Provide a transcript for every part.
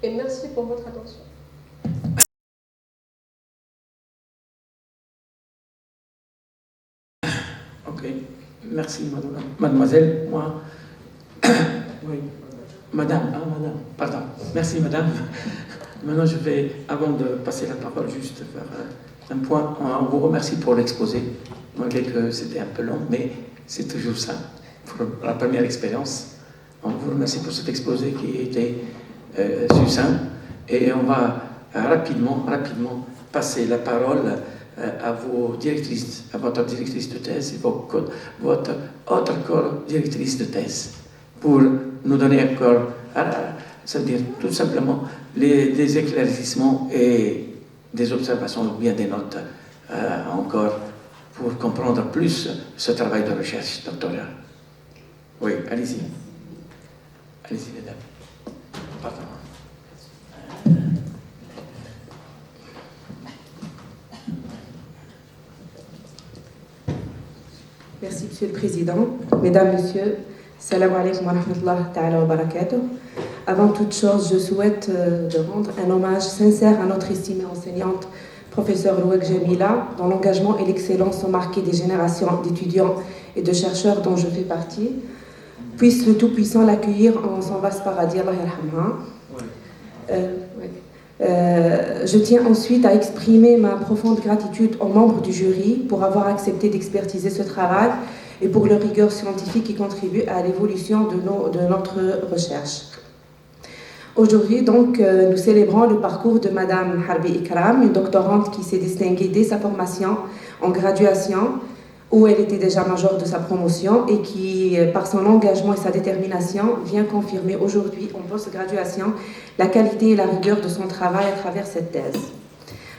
Et merci pour votre attention. Ok, merci mademoiselle. Moi, oui, madame, pardon. Merci madame. Maintenant, je vais, avant de passer la parole, juste faire un point. On vous remercie pour l'exposé, malgré que c'était un peu long, mais c'est toujours ça, pour la première expérience. On vous remercie pour cet exposé qui était succinct, et on va rapidement passer la parole à vos directrices, à votre directrice de thèse et votre autre co-directrice de thèse, pour nous donner encore, ça veut dire tout simplement des éclaircissements et des observations ou bien des notes encore pour comprendre plus ce travail de recherche doctorale. Oui, allez-y. Allez-y, mesdames. Pardon. Merci, Monsieur le Président. Mesdames, Messieurs, salam alaikum wa rahmatullahi ta'ala wa barakatuh. Avant toute chose, je souhaite de rendre un hommage sincère à notre estimée enseignante, professeure Louek Jamila, dont l'engagement et l'excellence ont marqué des générations d'étudiants et de chercheurs dont je fais partie. Puisse le Tout-Puissant l'accueillir en son vaste paradis, Allah yarhamha. Je tiens ensuite à exprimer ma profonde gratitude aux membres du jury pour avoir accepté d'expertiser ce travail et pour leur rigueur scientifique qui contribue à l'évolution de notre recherche. Aujourd'hui, donc, nous célébrons le parcours de Madame Harbi Ikram, une doctorante qui s'est distinguée dès sa formation en graduation, où elle était déjà majeure de sa promotion et qui, par son engagement et sa détermination, vient confirmer aujourd'hui en post-graduation la qualité et la rigueur de son travail à travers cette thèse.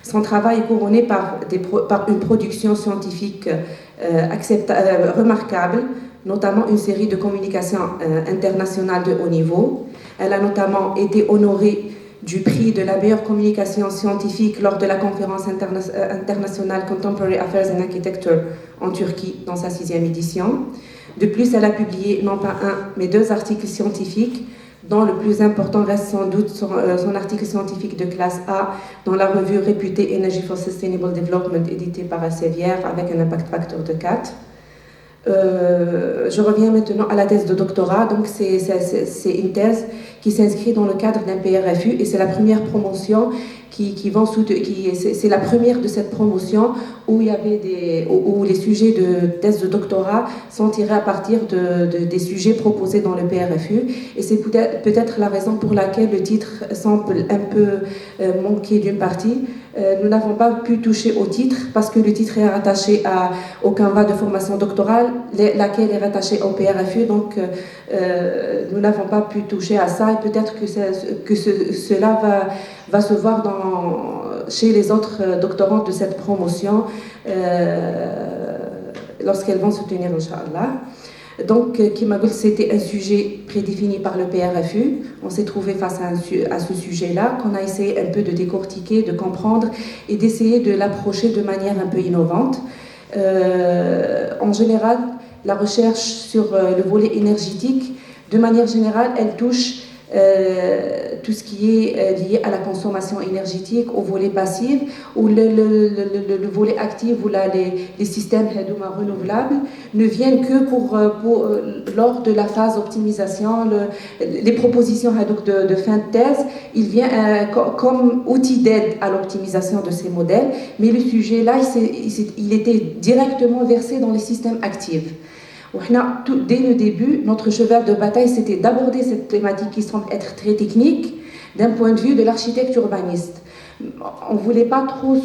Son travail est couronné par une production scientifique remarquable, notamment une série de communications internationales de haut niveau. Elle a notamment été honorée du prix de la meilleure communication scientifique lors de la conférence internationale Contemporary Affairs in Architecture en Turquie dans sa 6e édition. De plus, elle a publié non pas un, mais 2 articles scientifiques, dont le plus important reste sans doute son article scientifique de classe A dans la revue réputée Energy for Sustainable Development éditée par Elsevier avec un impact factor de 4. Je reviens maintenant à la thèse de doctorat. Donc c'est une thèse qui s'inscrit dans le cadre d'un PRFU et c'est la première promotion c'est la première de cette promotion où il y avait où les sujets de thèse de doctorat sont tirés à partir des sujets proposés dans le PRFU, et c'est peut-être la raison pour laquelle le titre semble un peu manquer d'une partie. Nous n'avons pas pu toucher au titre parce que le titre est rattaché au Canva de formation doctorale, laquelle est rattachée au PRFU, donc nous n'avons pas pu toucher à ça, et peut-être que cela va se voir chez les autres doctorantes de cette promotion lorsqu'elles vont se tenir, Inch'Allah. Donc, Kimagul, c'était un sujet prédéfini par le PRFU. On s'est trouvé face à ce sujet-là, qu'on a essayé un peu de décortiquer, de comprendre et d'essayer de l'approcher de manière un peu innovante. En général, la recherche sur le volet énergétique, de manière générale, elle touche tout ce qui est lié à la consommation énergétique, au volet passif, ou le volet actif, ou les systèmes renouvelables ne viennent que lors de la phase optimisation. Les propositions de fin de thèse, il vient comme outil d'aide à l'optimisation de ces modèles, mais le sujet là, il était directement versé dans les systèmes actifs. Dès le début, notre cheval de bataille, c'était d'aborder cette thématique qui semble être très technique d'un point de vue de l'architecte urbaniste. On ne voulait pas trop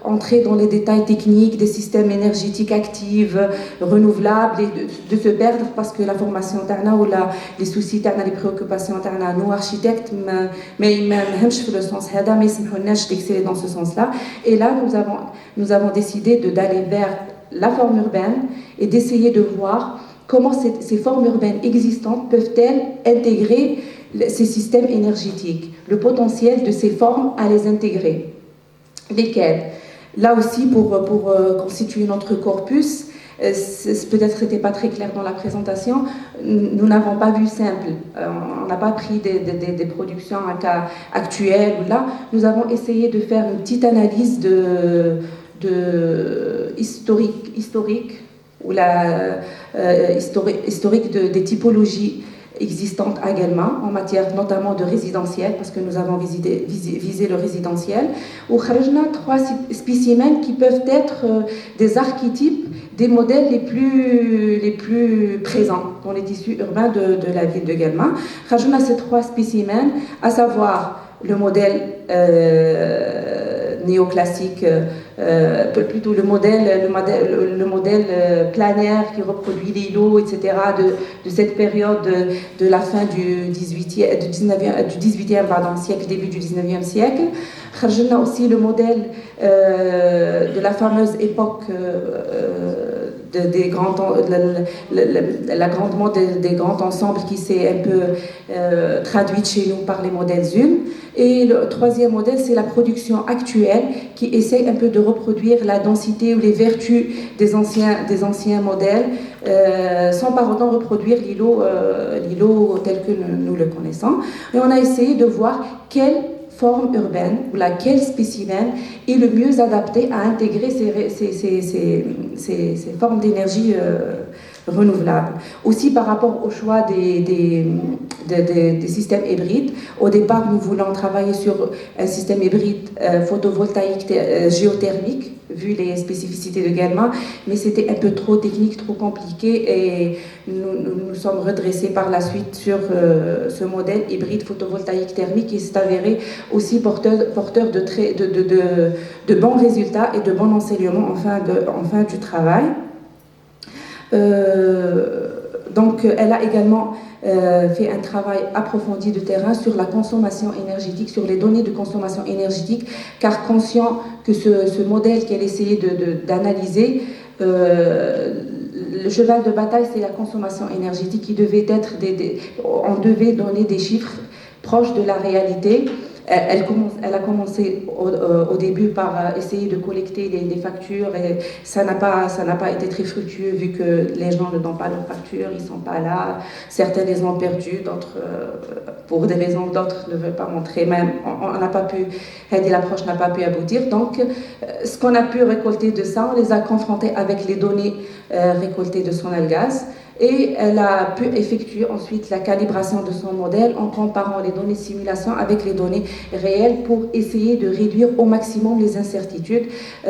entrer dans les détails techniques des systèmes énergétiques actifs, renouvelables, et de se perdre parce que la formation tarna ou les soucis tarna, les préoccupations tarna, nous architectes, mais ils m'aiment le sens hada, mais ils d'exceller dans ce sens-là. Et là, nous avons décidé d'aller vers la forme urbaine et d'essayer de voir comment ces formes urbaines existantes peuvent-elles intégrer ces systèmes énergétiques, le potentiel de ces formes à les intégrer. Lesquelles? Là aussi, pour constituer notre corpus, Peut-être c'était pas très clair dans la présentation. Nous n'avons pas vu simple. On n'a pas pris des productions actuelles ou là. Nous avons essayé de faire une petite analyse historique ou historique des typologies existantes également en matière notamment de résidentiel, parce que nous avons visé le résidentiel, où nous avons 3 spécimens qui peuvent être des archétypes des modèles les plus présents dans les tissus urbains de la ville de Guelma. Nous avons ces 3 spécimens, à savoir le modèle néoclassique, plutôt le modèle planaire qui reproduit les îlots, etc., de cette période de la fin du 18e siècle, début du 19e siècle. On a aussi le modèle de la fameuse époque des grands ensembles qui s'est un peu traduite chez nous par les modèles ZUM. Et le 3e modèle, c'est la production actuelle qui essaie un peu de reproduire la densité ou les vertus des anciens modèles sans par autant reproduire l'îlot tel que nous le connaissons. Et on a essayé de voir quelle forme urbaine ou laquelle spécimen est le mieux adapté à intégrer ces formes d'énergie renouvelables. Aussi par rapport au choix des systèmes hybrides. Au départ, nous voulons travailler sur un système hybride photovoltaïque géothermique, vu les spécificités de Guelma, mais c'était un peu trop technique, trop compliqué, et nous sommes redressés par la suite sur ce modèle hybride photovoltaïque thermique qui s'est avéré aussi porteur de bons résultats et de bons enseignements en fin du travail. Donc, elle a également fait un travail approfondi de terrain sur la consommation énergétique, sur les données de consommation énergétique, car conscient que ce modèle qu'elle essayait d'analyser, le cheval de bataille, c'est la consommation énergétique qui devait être on devait donner des chiffres proches de la réalité. Elle a commencé au début par essayer de collecter les factures, et ça n'a pas été très fructueux vu que les gens ne donnent pas leurs factures, ils ne sont pas là, certains les ont perdues, d'autres pour des raisons d'autres ne veulent pas montrer, même on n'a pas pu, l'approche n'a pas pu aboutir. Donc ce qu'on a pu récolter de ça, on les a confrontés avec les données récoltées de Sonalgaz. Et elle a pu effectuer ensuite la calibration de son modèle en comparant les données de simulation avec les données réelles pour essayer de réduire au maximum les incertitudes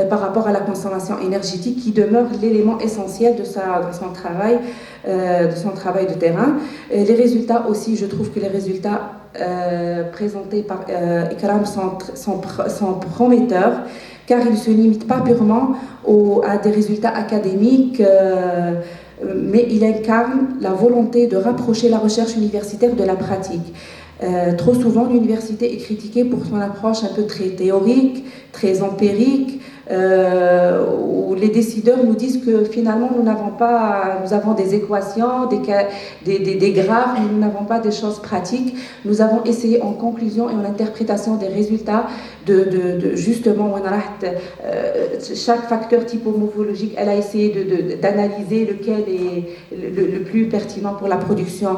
par rapport à la consommation énergétique qui demeure l'élément essentiel de son travail de terrain. Et les résultats aussi, je trouve que les résultats présentés par Ikram sont prometteurs, car ils ne se limitent pas purement à des résultats académiques, mais il incarne la volonté de rapprocher la recherche universitaire de la pratique. Trop souvent, l'université est critiquée pour son approche un peu très théorique, très empirique, où les décideurs nous disent que finalement nous avons des équations, des graphes, mais nous n'avons pas des choses pratiques. Nous avons essayé en conclusion et en interprétation des résultats de justement chaque facteur typomorphologique, elle a essayé d'analyser lequel est le plus pertinent pour la production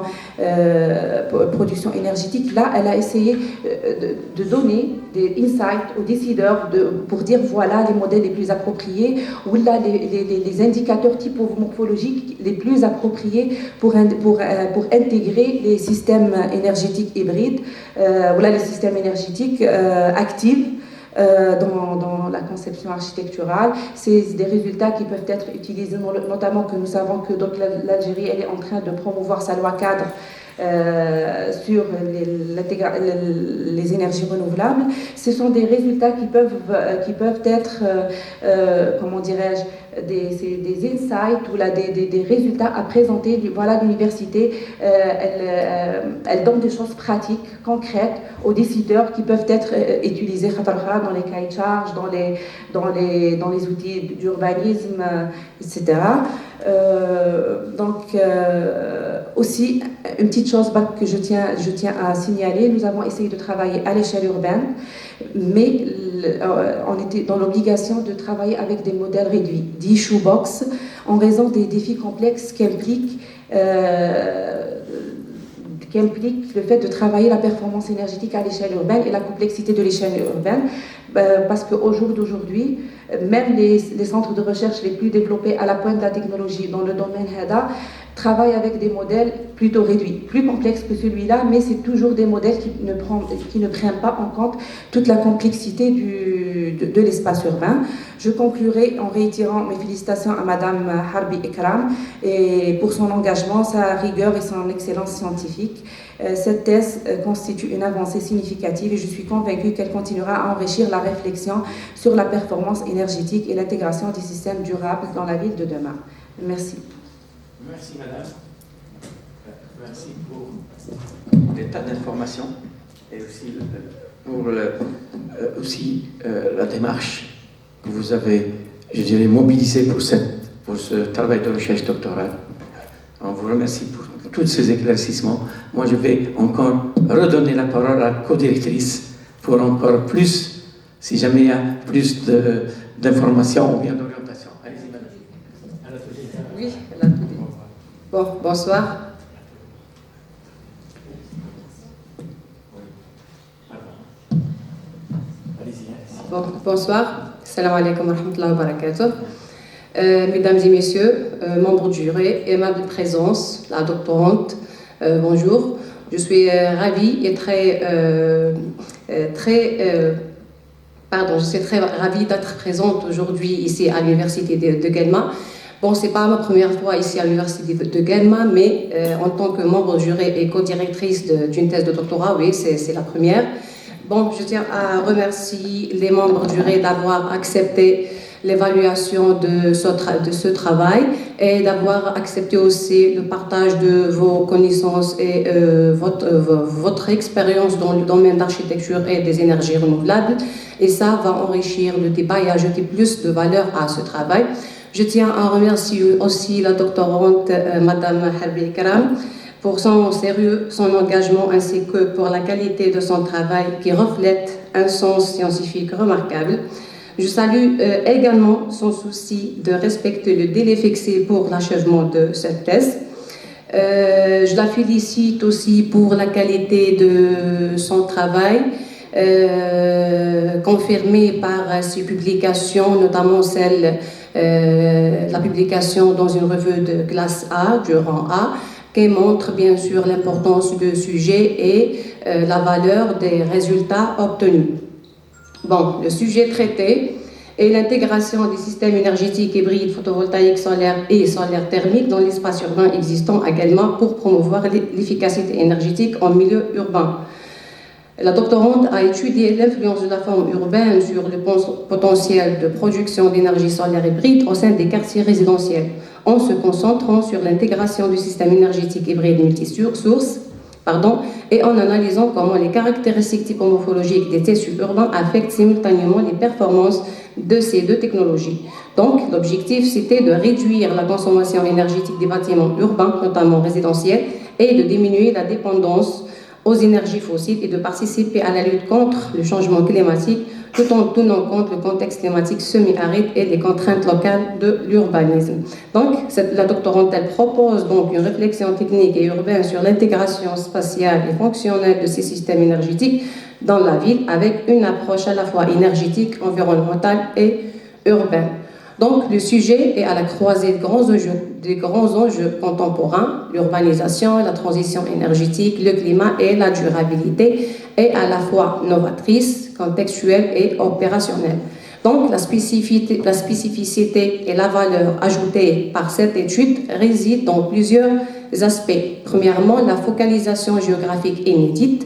énergétique. Là, elle a essayé de donner des insights aux décideurs pour dire voilà les modèles les plus appropriés, ou là les indicateurs typomorphologiques les plus appropriés pour intégrer les systèmes énergétiques hybrides, voilà les systèmes énergétiques actifs dans la conception architecturale. C'est des résultats qui peuvent être utilisés, notamment que nous savons que l'Algérie elle est en train de promouvoir sa loi cadre sur les énergies renouvelables. Ce sont des résultats qui peuvent être, comment dirais-je, des insights ou des résultats à présenter. Voilà, l'université, elle donne des choses pratiques, concrètes aux décideurs qui peuvent être utilisés dans les cahiers de charges, dans les outils d'urbanisme, etc. Donc, aussi, une petite chose que je tiens à signaler, nous avons essayé de travailler à l'échelle urbaine, mais on était dans l'obligation de travailler avec des modèles réduits, dits shoebox. en raison des défis complexes qu'implique le fait de travailler la performance énergétique à l'échelle urbaine et la complexité de l'échelle urbaine, parce qu'au jour d'aujourd'hui, même les centres de recherche les plus développés à la pointe de la technologie dans le domaine HEDA travaillent avec des modèles plutôt réduits, plus complexes que celui-là, mais c'est toujours des modèles qui ne prennent pas en compte toute la complexité de l'espace urbain. Je conclurai en réitérant mes félicitations à Madame Harbi Ikram et pour son engagement, sa rigueur et son excellence scientifique. Cette thèse constitue une avancée significative et je suis convaincue qu'elle continuera à enrichir la réflexion sur la performance énergétique et l'intégration des systèmes durables dans la ville de demain. Merci. Merci Madame. Merci pour les tas d'informations et aussi pour la démarche que vous avez, je dirais, mobilisée pour ce travail de recherche doctorale. On vous remercie pour tous ces éclaircissements. Moi, je vais encore redonner la parole à la co-directrice pour encore plus, si jamais il y a plus d'informations ou bien d'orientation. Allez-y, madame. Oui, elle a tout dit. Bon, bonsoir. Bon, bonsoir. Salam alaikum wa rahmatullahi wa barakatuh. Mesdames et messieurs, membres du jury, aimable présence, la doctorante, bonjour. Je suis ravie et je suis très ravie d'être présente aujourd'hui ici à l'université de Guelma. Bon, c'est pas ma première fois ici à l'université de Guelma, mais en tant que membre du jury et co-directrice d'une thèse de doctorat, oui, c'est la première. Bon, je tiens à remercier les membres du jury d'avoir accepté l'évaluation de ce travail et d'avoir accepté aussi le partage de vos connaissances et votre expérience dans le domaine d'architecture et des énergies renouvelables. Et ça va enrichir le débat et ajouter plus de valeur à ce travail. Je tiens à remercier aussi la doctorante Madame Harbi Ikram pour son sérieux, son engagement ainsi que pour la qualité de son travail qui reflète un sens scientifique remarquable. Je salue également son souci de respecter le délai fixé pour l'achèvement de cette thèse. Je la félicite aussi pour la qualité de son travail, confirmée par ses publications, notamment la publication dans une revue de classe A, du rang A, qui montre bien sûr l'importance du sujet et la valeur des résultats obtenus. Bon, le sujet traité est l'intégration des systèmes énergétiques hybrides photovoltaïques solaires et solaires thermiques dans l'espace urbain existant également pour promouvoir l'efficacité énergétique en milieu urbain. La doctorante a étudié l'influence de la forme urbaine sur le potentiel de production d'énergie solaire hybride au sein des quartiers résidentiels, en se concentrant sur l'intégration du système énergétique hybride multisource, et en analysant comment les caractéristiques typomorphologiques des tissus urbains affectent simultanément les performances de ces deux technologies. Donc, l'objectif, c'était de réduire la consommation énergétique des bâtiments urbains, notamment résidentiels, et de diminuer la dépendance aux énergies fossiles et de participer à la lutte contre le changement climatique, tout en tenant compte le contexte climatique semi-aride et les contraintes locales de l'urbanisme. Donc, la doctorante, elle propose donc une réflexion technique et urbaine sur l'intégration spatiale et fonctionnelle de ces systèmes énergétiques dans la ville avec une approche à la fois énergétique, environnementale et urbaine. Donc, le sujet est à la croisée des grands enjeux contemporains, l'urbanisation, la transition énergétique, le climat et la durabilité, et à la fois novatrice, contextuelle et opérationnelle. Donc, la spécificité et la valeur ajoutée par cette étude résident dans plusieurs aspects. Premièrement, la focalisation géographique inédite,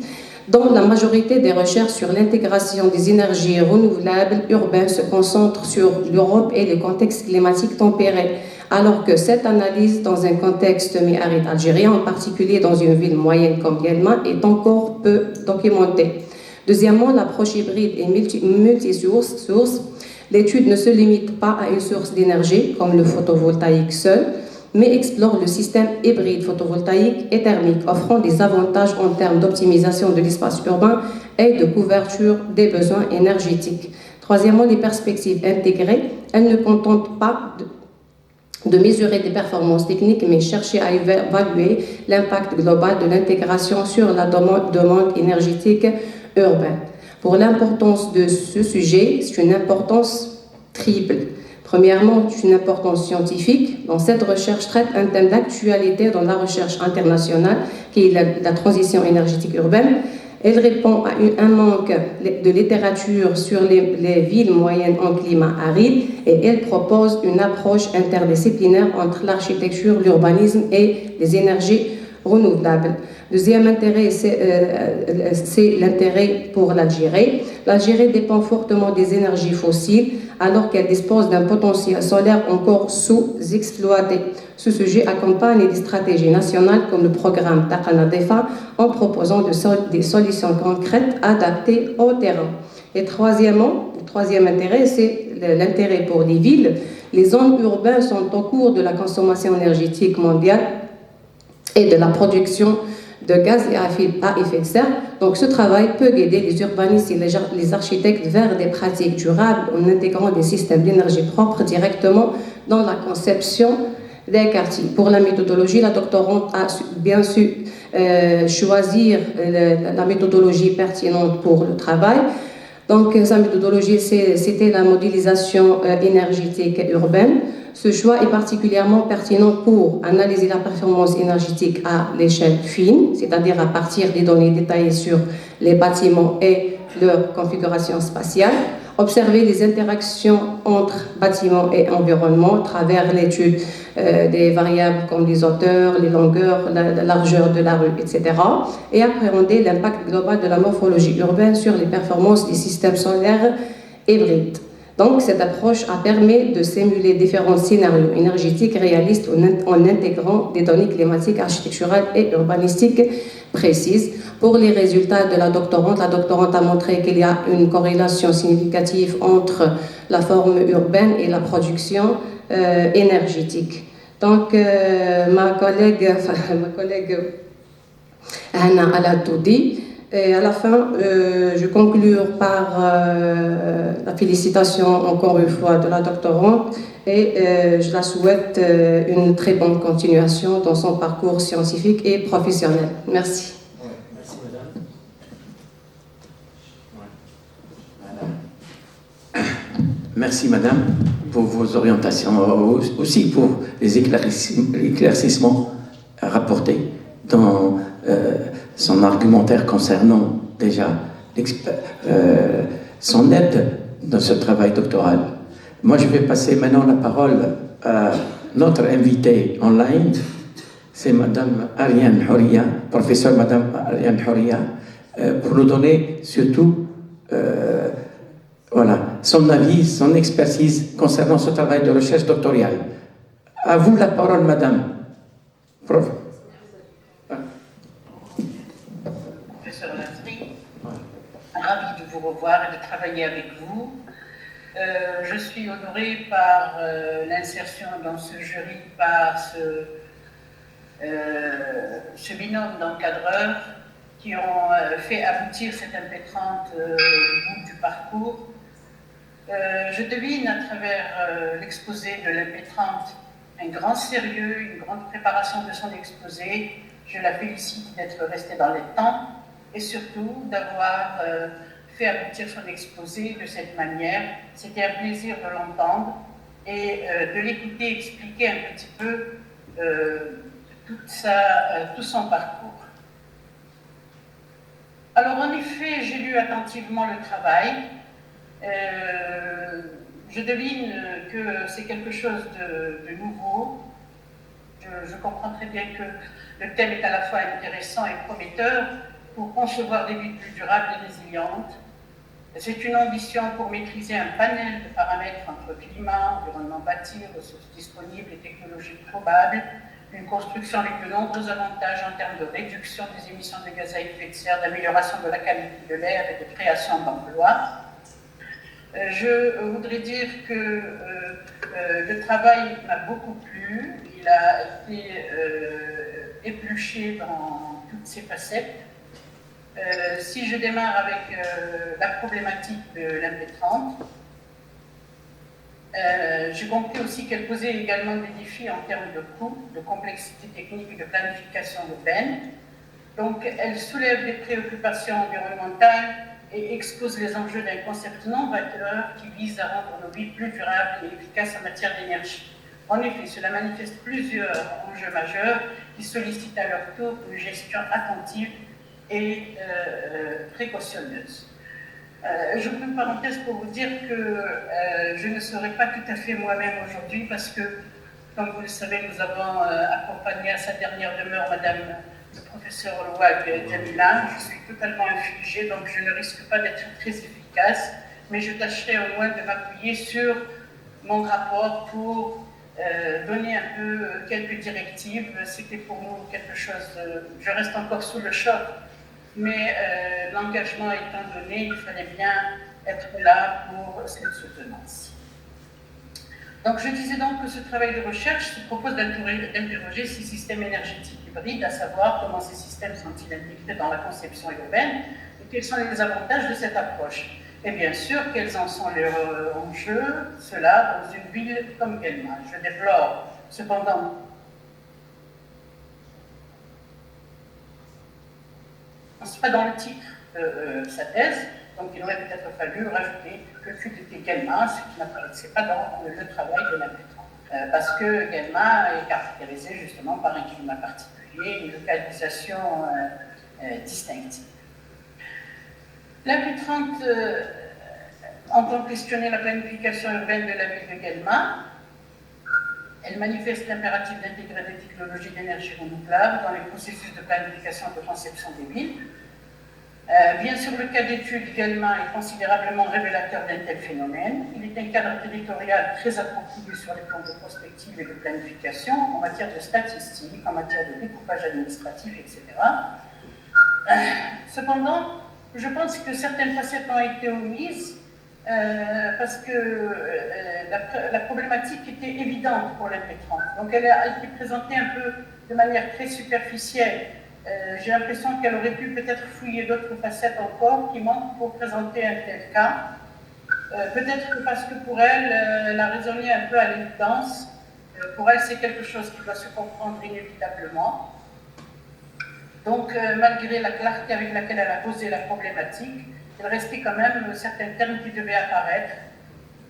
dont la majorité des recherches sur l'intégration des énergies renouvelables urbaines se concentrent sur l'Europe et le contexte climatique tempéré, alors que cette analyse dans un contexte semi-aride algérien, en particulier dans une ville moyenne comme Guelma, est encore peu documentée. Deuxièmement, l'approche hybride et multisource. L'étude ne se limite pas à une source d'énergie, comme le photovoltaïque seul, mais explore le système hybride photovoltaïque et thermique, offrant des avantages en termes d'optimisation de l'espace urbain et de couverture des besoins énergétiques. Troisièmement, les perspectives intégrées. Elles ne contentent pas de mesurer des performances techniques, mais chercher à évaluer l'impact global de l'intégration sur la demande énergétique urbaine. Pour l'importance de ce sujet, c'est une importance triple. Premièrement, c'est une importance scientifique. Donc, cette recherche traite un thème d'actualité dans la recherche internationale, qui est la transition énergétique urbaine. Elle répond à un manque de littérature sur les villes moyennes en climat aride et elle propose une approche interdisciplinaire entre l'architecture, l'urbanisme et les énergies renouvelables. Deuxième intérêt, c'est l'intérêt pour l'Algérie. L'Algérie dépend fortement des énergies fossiles alors qu'elle dispose d'un potentiel solaire encore sous-exploité. Ce sujet accompagne des stratégies nationales comme le programme Taqana Defa en proposant des solutions concrètes adaptées au terrain. Et troisièmement, le troisième intérêt, c'est l'intérêt pour les villes. Les zones urbaines sont au cours de la consommation énergétique mondiale et de la production de gaz à effet de serre. Donc, ce travail peut aider les urbanistes et les architectes vers des pratiques durables en intégrant des systèmes d'énergie propre directement dans la conception des quartiers. Pour la méthodologie, la doctorante a bien su choisir la méthodologie pertinente pour le travail. Donc, sa méthodologie, c'était la modélisation énergétique urbaine. Ce choix est particulièrement pertinent pour analyser la performance énergétique à l'échelle fine, c'est-à-dire à partir des données détaillées sur les bâtiments et leur configuration spatiale, observer les interactions entre bâtiments et environnement à travers l'étude des variables comme les hauteurs, les longueurs, la largeur de la rue, etc. et appréhender l'impact global de la morphologie urbaine sur les performances des systèmes solaires hybrides. Donc, cette approche a permis de simuler différents scénarios énergétiques réalistes en intégrant des données climatiques, architecturales et urbanistiques précises. Pour les résultats de la doctorante a montré qu'il y a une corrélation significative entre la forme urbaine et la production énergétique. Donc, ma collègue Anna a tout dit. Et à la fin, je conclue par la félicitation encore une fois de la doctorante et je la souhaite une très bonne continuation dans son parcours scientifique et professionnel. Merci. Merci, madame. Merci, madame, pour vos orientations, aussi pour les éclaircissements rapportés dans son argumentaire concernant déjà son aide dans ce travail doctoral. Moi, je vais passer maintenant la parole à notre invitée en ligne, c'est Madame Ariane Houria, professeure Madame Ariane Houria, pour nous donner surtout voilà, son avis, son expertise concernant ce travail de recherche doctorale. À vous la parole, Madame. Ravie de vous revoir et de travailler avec vous. Je suis honorée par l'insertion dans ce jury par ce binôme d'encadreurs qui ont fait aboutir cette MP30 au bout du parcours. Je devine à travers l'exposé de l'MP30 un grand sérieux, une grande préparation de son exposé. Je la félicite d'être restée dans les temps et surtout d'avoir fait aboutir son exposé de cette manière. C'était un plaisir de l'entendre et de l'écouter expliquer un petit peu tout son parcours. Alors en effet, j'ai lu attentivement le travail. Je devine que c'est quelque chose de nouveau. Je comprends très bien que le thème est à la fois intéressant et prometteur pour concevoir des villes plus durables et résilientes. C'est une ambition pour maîtriser un panel de paramètres entre climat, environnement bâti, ressources disponibles et technologies probables, une construction avec de nombreux avantages en termes de réduction des émissions de gaz à effet de serre, d'amélioration de la qualité de l'air et de création d'emplois. Je voudrais dire que le travail m'a beaucoup plu, il a été épluché dans toutes ses facettes. Si je démarre avec la problématique de l'MP30, J'ai compris aussi qu'elle posait également des défis en termes de coûts, de complexité technique et de planification urbaine. Donc, elle soulève des préoccupations environnementales et expose les enjeux d'un concept novateur qui vise à rendre nos vies plus durables et efficaces en matière d'énergie. En effet, cela manifeste plusieurs enjeux majeurs qui sollicitent à leur tour une gestion attentive et précautionneuse. J'ouvre une parenthèse pour vous dire que je ne serai pas tout à fait moi-même aujourd'hui parce que, comme vous le savez, nous avons accompagné à sa dernière demeure Madame le professeur Louag Jamila. Je suis totalement infligée, donc je ne risque pas d'être très efficace, mais je tâcherai au moins de m'appuyer sur mon rapport pour donner un peu quelques directives. C'était pour nous quelque chose je reste encore sous le choc, mais l'engagement étant donné, il fallait bien être là pour cette soutenance. Donc je disais donc que ce travail de recherche se propose d'interroger ces systèmes énergétiques hybrides, à savoir comment ces systèmes sont-ils intégrés dans la conception urbaine et quels sont les avantages de cette approche. Et bien sûr, quels en sont les enjeux, cela dans une ville comme Guelma. Je déplore cependant pas dans le titre de sa thèse, donc il aurait peut-être fallu rajouter que fut été Guelma, ce qui n'apparaissait pas dans le travail de l'imputant. Parce que Guelma est caractérisé justement par un climat particulier, une localisation distinctive. L'imputante entend questionner la planification urbaine de la ville de Guelma. Elle manifeste l'impératif d'intégrer des technologies d'énergie renouvelable dans les processus de planification et de conception des villes. Bien sûr, le cas d'étude Guelma est considérablement révélateur d'un tel phénomène. Il est un cadre territorial très approprié sur les plans de prospective et de planification, en matière de statistiques, en matière de découpage administratif, etc. Cependant, je pense que certaines facettes ont été omises parce que la problématique était évidente pour l'impétrante. Donc elle a été présentée un peu de manière très superficielle. J'ai l'impression qu'elle aurait pu peut-être fouiller d'autres facettes encore qui manquent pour présenter un tel cas. Peut-être que parce que pour elle, elle a raisonné un peu à l'évidence. Pour elle, c'est quelque chose qui doit se comprendre inévitablement. Donc, malgré la clarté avec laquelle elle a posé la problématique, il restait quand même certains termes qui devaient apparaître.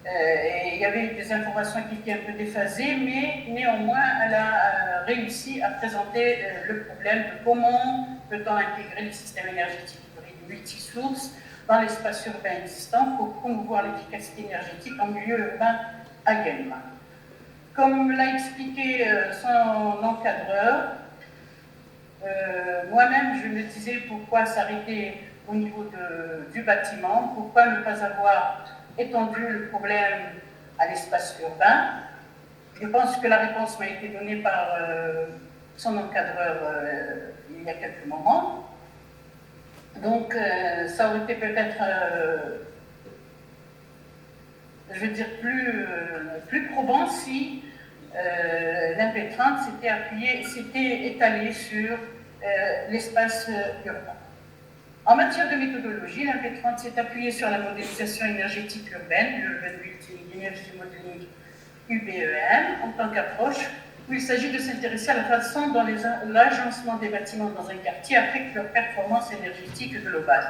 Et il y avait des informations qui étaient un peu déphasées, mais néanmoins, elle a réussi à présenter le problème de comment peut-on intégrer les systèmes énergétiques multisources dans l'espace urbain existant pour promouvoir l'efficacité énergétique en milieu urbain à Guelma. Comme l'a expliqué son encadreur, moi-même, je me disais pourquoi s'arrêter au niveau du bâtiment, pourquoi ne pas avoir étendu le problème à l'espace urbain. Je pense que la réponse m'a été donnée par son encadreur il y a quelques moments. Donc, ça aurait été peut-être, je veux dire, plus probant si l'impétrante s'était étalée sur l'espace urbain. En matière de méthodologie, l'impétrante s'est appuyée sur la modélisation énergétique urbaine, le Urban Building Energy Modeling UBEM, en tant qu'approche où il s'agit de s'intéresser à la façon dont l'agencement des bâtiments dans un quartier affecte leur performance énergétique globale.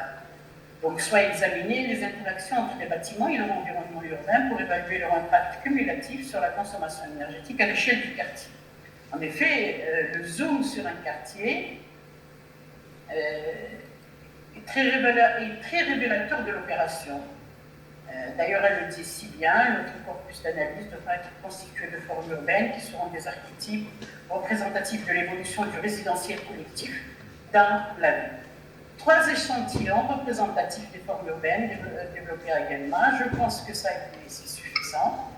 Donc, soit examiner les interactions entre les bâtiments et leur environnement urbain pour évaluer leur impact cumulatif sur la consommation énergétique à l'échelle du quartier. En effet, le zoom sur un quartier est très révélateur de l'opération. D'ailleurs, elle le dit si bien, notre corpus d'analyse devra être constitué de formes urbaines qui seront des archétypes représentatifs de l'évolution du résidentiel collectif dans la ville. 3 échantillons représentatifs des formes urbaines développées à Guelma. Je pense que ça a été suffisant.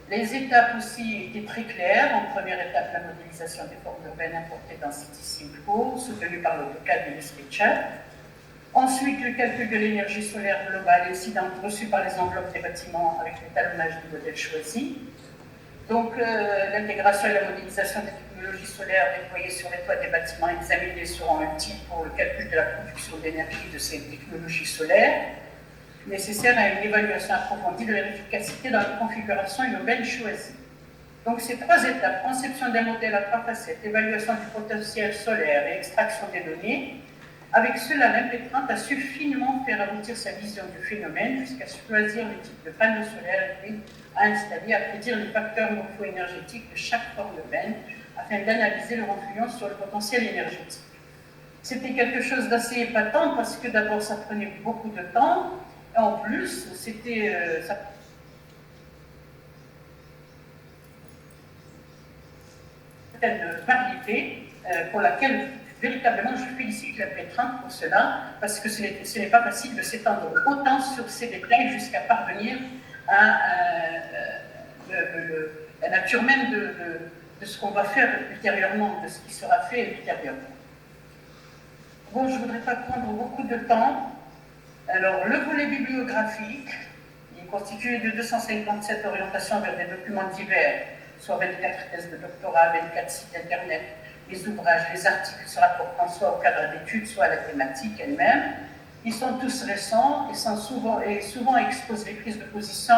Les étapes aussi étaient très claires. En première étape, la modélisation des formes urbaines importées dans City Simco, soutenue par l'AutoCAD et le SketchUp. Ensuite, le calcul de l'énergie solaire globale incidente reçue par les enveloppes des bâtiments avec l'étalonnage du modèle choisi. Donc, l'intégration et la modélisation des technologies solaires déployées sur les toits des bâtiments examinés seront utiles pour le calcul de la production d'énergie de ces technologies solaires. nécessaires à une évaluation approfondie de l'efficacité dans la configuration urbaine choisie. Donc ces 3 étapes, conception d'un modèle à 3 facettes, évaluation du potentiel solaire et extraction des données, avec cela, l'impétrante a su finement faire aboutir sa vision du phénomène jusqu'à choisir le type de panneau solaire et à installer, à prédire les facteurs morpho-énergétiques de chaque forme urbaine afin d'analyser leur influence sur le potentiel énergétique. C'était quelque chose d'assez épatant parce que d'abord ça prenait beaucoup de temps et en plus c'était certaine variété pour laquelle véritablement je félicite l'impétrante pour cela parce que ce n'est pas facile de s'étendre autant sur ces détails jusqu'à parvenir à la nature même de ce qu'on va faire ultérieurement, de ce qui sera fait ultérieurement. Bon, je ne voudrais pas prendre beaucoup de temps. Alors, le volet bibliographique, il est constitué de 257 orientations vers des documents divers, soit 24 thèses de doctorat, 24 sites internet, les ouvrages, les articles se rapportant soit au cadre d'études, soit à la thématique elle-même. Ils sont tous récents et souvent exposent les prises de position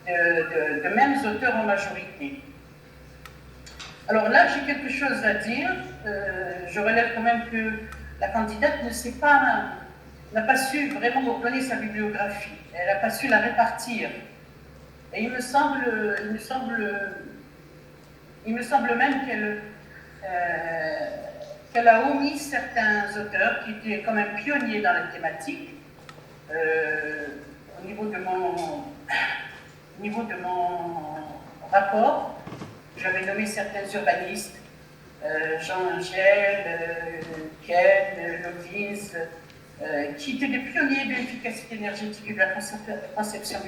de mêmes auteurs en majorité. Alors là, j'ai quelque chose à dire. Je relève quand même que la candidate n'a pas su vraiment ordonner sa bibliographie. Elle n'a pas su la répartir. Et il me semble même qu'elle a omis certains auteurs qui étaient quand même pionniers dans la thématique. Au niveau de mon rapport, j'avais nommé certains urbanistes, Jean Angel, Ken, Lovins, qui étaient des pionniers de l'efficacité énergétique et de la conception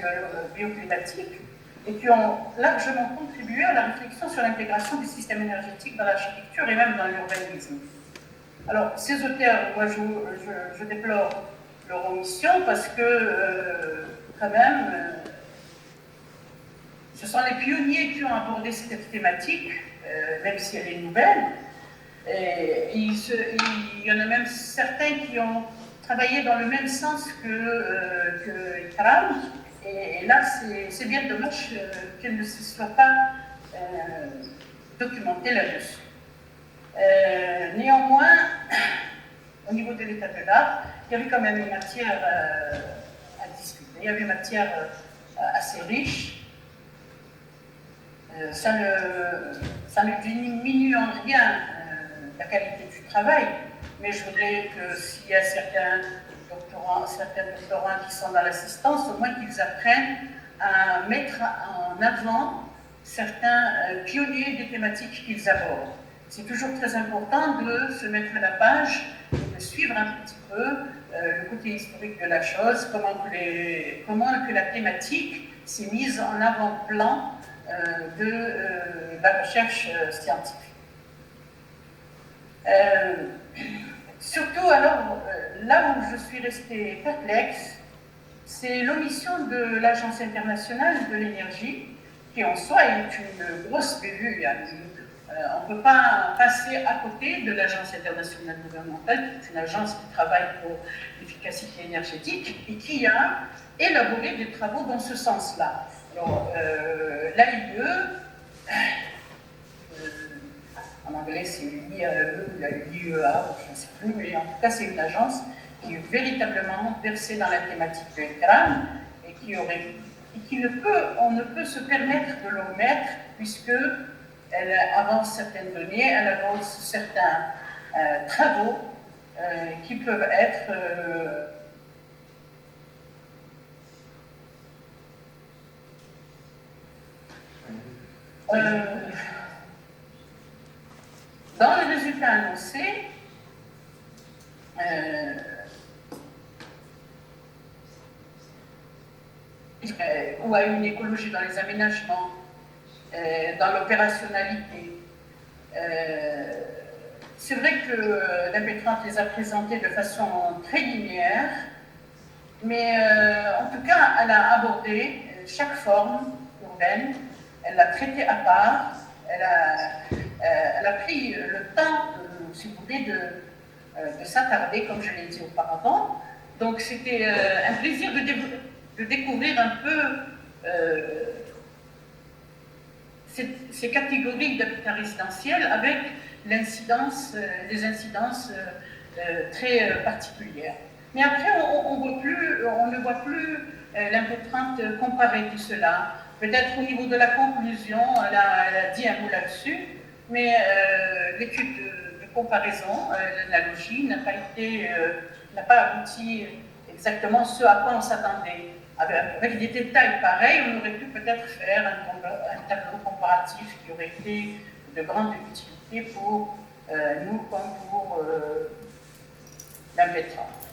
bioclimatique et qui ont largement contribué à la réflexion sur l'intégration du système énergétique dans l'architecture et même dans l'urbanisme. Alors, ces auteurs, moi je déplore leur omission parce que, quand même, ce sont les pionniers qui ont abordé cette thématique, même si elle est nouvelle. Et il y en a même certains qui ont travaillé dans le même sens que Ikram. Et là, c'est bien dommage qu'elle ne se soit pas documentée là-dessus. Néanmoins, au niveau de l'état de l'art, il y avait quand même une matière à discuter. Il y avait une matière assez riche. Ça ne diminue en rien la qualité du travail, mais je voudrais que s'il y a certains doctorants qui sont dans l'assistance, au moins qu'ils apprennent à mettre en avant certains pionniers des thématiques qu'ils abordent. C'est toujours très important de se mettre à la page, de suivre un petit peu le côté historique de la chose, comment que la thématique s'est mise en avant-plan de la recherche scientifique. Surtout, alors, là où je suis restée perplexe, c'est l'omission de l'Agence internationale de l'énergie, qui en soi est une grosse bévue. On ne peut pas passer à côté de l'Agence internationale gouvernementale, qui est une agence qui travaille pour l'efficacité énergétique et qui a élaboré des travaux dans ce sens-là. Alors, l'AIE, en anglais c'est l'IAE ou l'IEA, je ne sais plus, mais en tout cas c'est une agence qui est véritablement versée dans la thématique de l'Ikram et on ne peut se permettre de l'omettre puisque elle avance certaines données, elle avance certains travaux qui peuvent être dans les résultats annoncés, ou à une écologie dans les aménagements, dans l'opérationnalité. C'est vrai que l'impétrante les a présentés de façon très linéaire, mais en tout cas, elle a abordé chaque forme urbaine, elle l'a traitée à part, elle a pris le temps, si vous voulez, de s'attarder, comme je l'ai dit auparavant. Donc c'était un plaisir de développer. de découvrir un peu ces catégories d'habitat résidentiel avec les incidences très particulières. Mais après, on ne voit plus l'impétrante comparer tout cela. Peut-être au niveau de la conclusion, elle a dit un mot là-dessus, mais l'étude de comparaison, l'analogie, n'a pas abouti exactement ce à quoi on s'attendait. Avec des détails pareils, on aurait pu peut-être faire un tableau comparatif qui aurait été de grande utilité pour nous comme pour l'impétrante.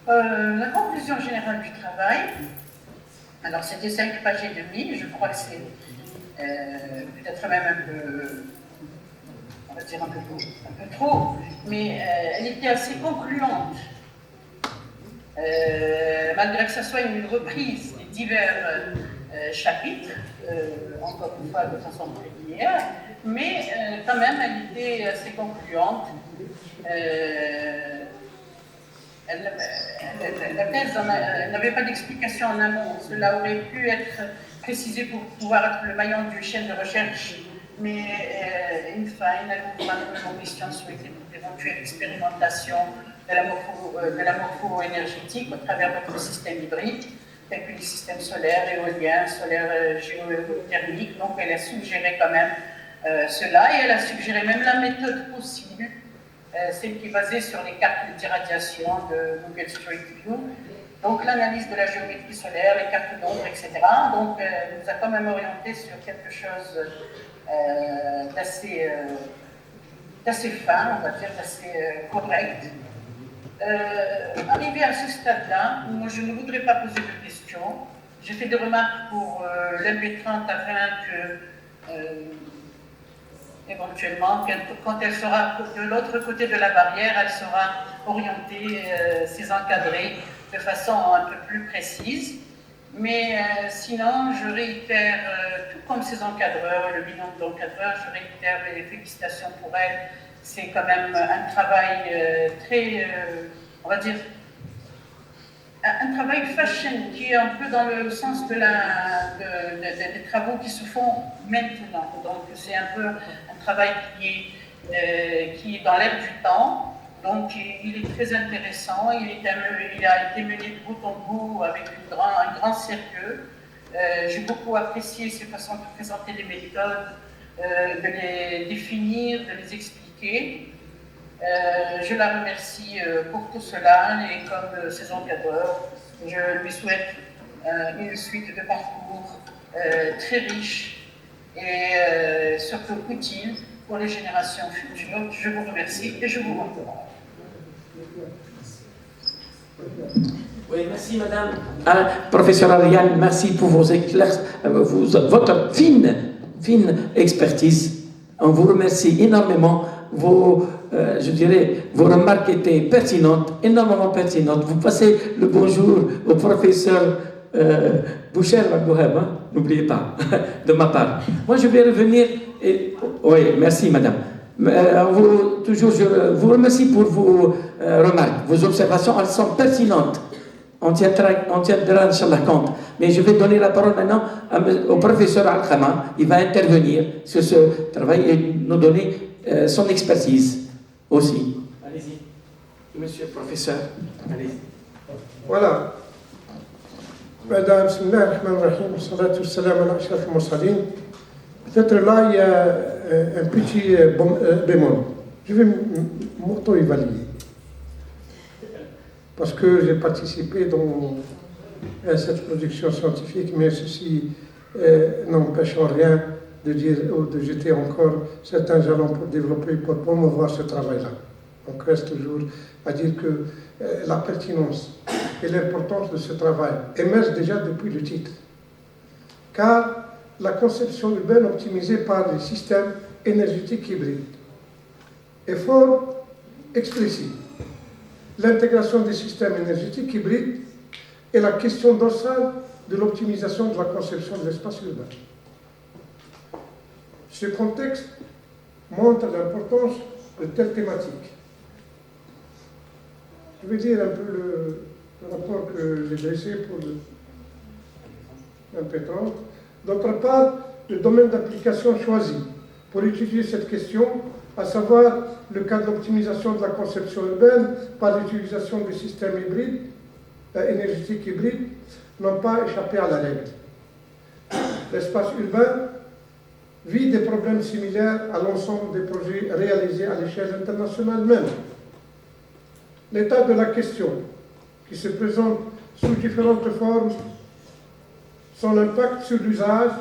La conclusion générale du travail, alors c'était 5 pages et demie, je crois que c'est peut-être même un peu, on va dire un peu trop, mais elle était assez concluante. Malgré que ce soit une reprise des divers chapitres, encore une fois de façon très linéaire, mais quand même elle était assez concluante. La thèse n'avait pas d'explication en amont. Cela aurait pu être précisé pour pouvoir être le maillon d'une chaîne de recherche, mais in fine, elle ouvre une question sur l'éventuelle expérimentation de la morpho-énergétique au travers d'autres systèmes hybrides, tels que les systèmes solaires, éoliens, solaires géothermiques. Donc elle a suggéré quand même cela, et elle a suggéré même la méthode possible, celle qui est basée sur les cartes d'irradiation de Google Street View, donc l'analyse de la géométrie solaire, les cartes d'ombre, etc. Donc elle nous a quand même orienté sur quelque chose d'assez fin, on va dire, d'assez correct. Arrivé à ce stade-là, moi je ne voudrais pas poser de questions. J'ai fait des remarques pour l'impétrante afin que éventuellement, quand elle sera de l'autre côté de la barrière, elle sera orientée, encadrée de façon un peu plus précise. Mais sinon, je réitère, tout comme ces encadreurs, le bilan de l'encadreur, je réitère les félicitations pour elle. C'est quand même un travail très, on va dire, un travail fashion qui est un peu dans le sens des travaux qui se font maintenant. Donc c'est un peu un travail qui est dans l'air du temps. Donc il est très intéressant, il a été mené de bout en bout avec un grand sérieux. J'ai beaucoup apprécié ses façons de présenter les méthodes, de les définir, de les expliquer. Je la remercie pour tout cela, et comme ses encadreurs, je lui souhaite une suite de parcours très riche et surtout utile pour les générations futures. Je vous remercie et je vous remercie. Oui, merci madame. Professeur Ariane, merci pour votre fine expertise. On vous remercie énormément. Vos remarques étaient pertinentes, énormément pertinentes. Vous passez le bonjour au professeur Boucher Magouheb, hein? N'oubliez pas, de ma part. Moi, je vais revenir. Oui, merci madame. Je vous remercie pour vos remarques, vos observations, elles sont pertinentes. On tiendra Inch'Allah compte. Mais je vais donner la parole maintenant au professeur Al-Khama. Il va intervenir sur ce travail et nous donner son expertise aussi. Allez-y, monsieur le professeur. Allez-y. Voilà. Madame, bismillah ar-Rahman ar-Rahim, salatu salam ala ashraf al-mursalin. Peut-être là, il y a un petit bémol. Je vais m'auto-évaluer. Parce que j'ai participé à cette production scientifique, mais ceci n'empêche en rien de dire ou de jeter encore certains jalons pour développer, pour promouvoir ce travail-là. Donc reste toujours à dire que la pertinence et l'importance de ce travail émergent déjà depuis le titre. Car la conception urbaine optimisée par les systèmes énergétiques hybrides est fort explicite. L'intégration des systèmes énergétiques hybrides est la question dorsale de l'optimisation de la conception de l'espace urbain. Ce contexte montre l'importance de telles thématiques. Je vais dire un peu le rapport que j'ai dressé pour le MP30. D'autre part, le domaine d'application choisi pour étudier cette question, à savoir le cas d'optimisation de la conception urbaine par l'utilisation des systèmes hybrides, énergétiques hybrides, n'ont pas échappé à la règle. L'espace urbain vit des problèmes similaires à l'ensemble des projets réalisés à l'échelle internationale même. L'état de la question, qui se présente sous différentes formes, son impact sur l'usage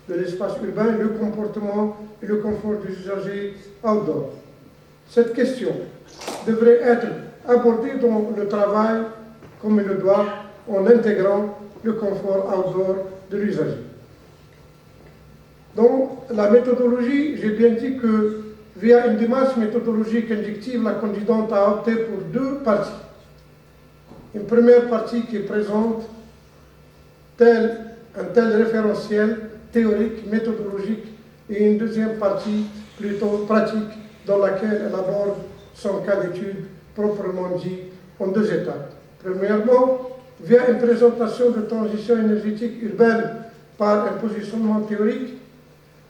de l'espace urbain, le comportement et le confort des usagers outdoor. Cette question devrait être abordée dans le travail comme il le doit, en intégrant le confort outdoor de l'usager. Dans la méthodologie, j'ai bien dit que via une démarche méthodologique inductive, la candidate a opté pour deux parties. Une première partie qui présente un tel référentiel théorique, méthodologique, et une deuxième partie plutôt pratique dans laquelle elle aborde son cas d'étude proprement dit en deux étapes. Premièrement, via une présentation de transition énergétique urbaine par un positionnement théorique,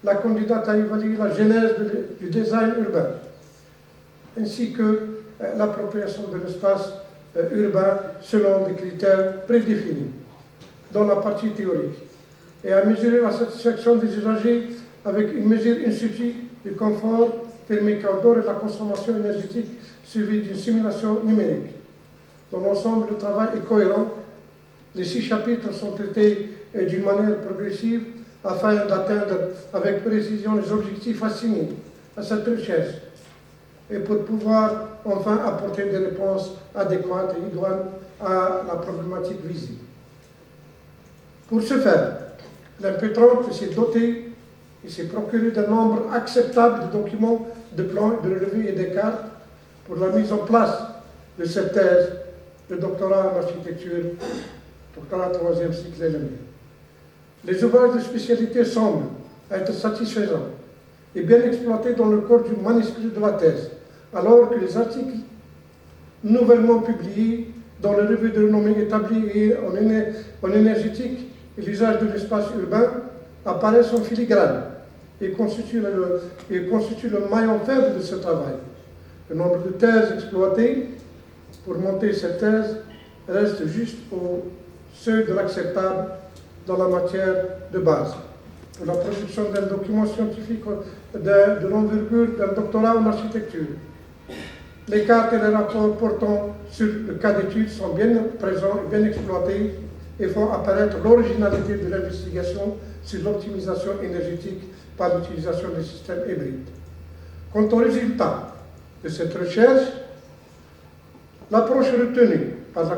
la candidate a évalué la genèse du design urbain, ainsi que l'appropriation de l'espace urbain selon des critères prédéfinis dans la partie théorique, et a mesuré la satisfaction des usagers avec une mesure in situ du confort thermique outdoor et de la consommation énergétique suivie d'une simulation numérique. Dans l'ensemble, le travail est cohérent. Les 6 chapitres sont traités d'une manière progressive afin d'atteindre avec précision les objectifs assignés à cette recherche et pour pouvoir enfin apporter des réponses adéquates et idoines à la problématique visible. Pour ce faire, l'MP30 s'est doté et s'est procuré d'un nombre acceptable de documents, de plans, de relevés et de cartes pour la mise en place de cette thèse de doctorat en architecture, doctorat 3e cycle LMD. Les ouvrages de spécialité semblent être satisfaisants et bien exploités dans le corps du manuscrit de la thèse, alors que les articles nouvellement publiés dans le revue de renommée établie en énergétique et l'usage de l'espace urbain apparaissent en filigrane et constituent le maillon faible de ce travail. Le nombre de thèses exploitées pour monter cette thèse reste juste au seuil de l'acceptable dans la matière de base. Pour la production d'un document scientifique de l'envergure d'un doctorat en architecture, les cartes et les rapports portant sur le cas d'étude sont bien présents et bien exploités et font apparaître l'originalité de l'investigation sur l'optimisation énergétique par l'utilisation des systèmes hybrides. Quant aux résultats de cette recherche, l'approche retenue par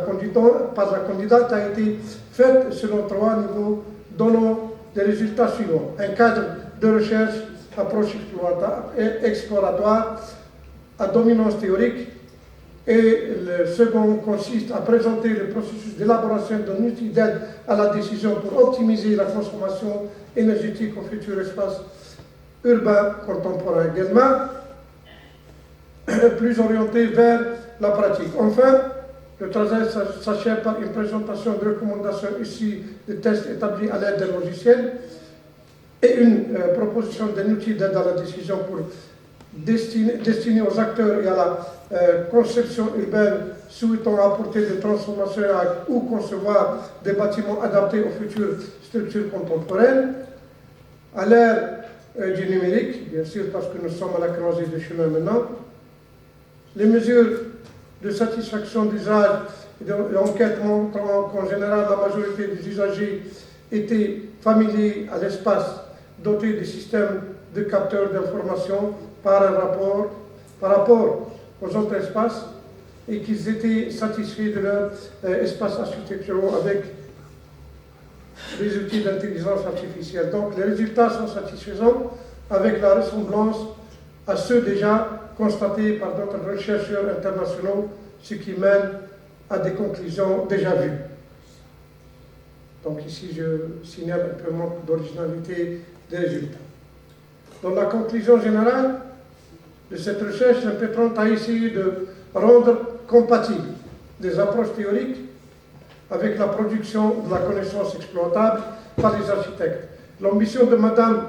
la candidate a été faite selon 3 niveaux, donnant des résultats suivants. Un cadre de recherche, approche exploratoire à dominance théorique, et le second consiste à présenter le processus d'élaboration d'un outil d'aide à la décision pour optimiser la consommation énergétique au futur espace urbain contemporain également, plus orienté vers la pratique. Enfin, le travail s'achève par une présentation de recommandations issues de tests établis à l'aide d'un logiciel et une proposition d'un outil d'aide à la décision pour destiné aux acteurs et à la conception urbaine souhaitant apporter des transformations ou concevoir des bâtiments adaptés aux futures structures contemporaines. À l'ère du numérique, bien sûr, parce que nous sommes à la croisée des chemins maintenant, les mesures de satisfaction d'usage et d'enquête montrant qu'en général la majorité des usagers étaient familiers à l'espace doté de systèmes de capteurs d'informations par rapport aux autres espaces et qu'ils étaient satisfaits de leur espace architecturaux avec les outils d'intelligence artificielle. Donc les résultats sont satisfaisants avec la ressemblance à ceux déjà constatés par d'autres chercheurs internationaux, ce qui mène à des conclusions déjà vues. Donc ici je signale un peu manque d'originalité des résultats. Dans la conclusion générale de cette recherche, l'MP30 a essayé de rendre compatibles des approches théoriques avec la production de la connaissance exploitable par les architectes. L'ambition de Mme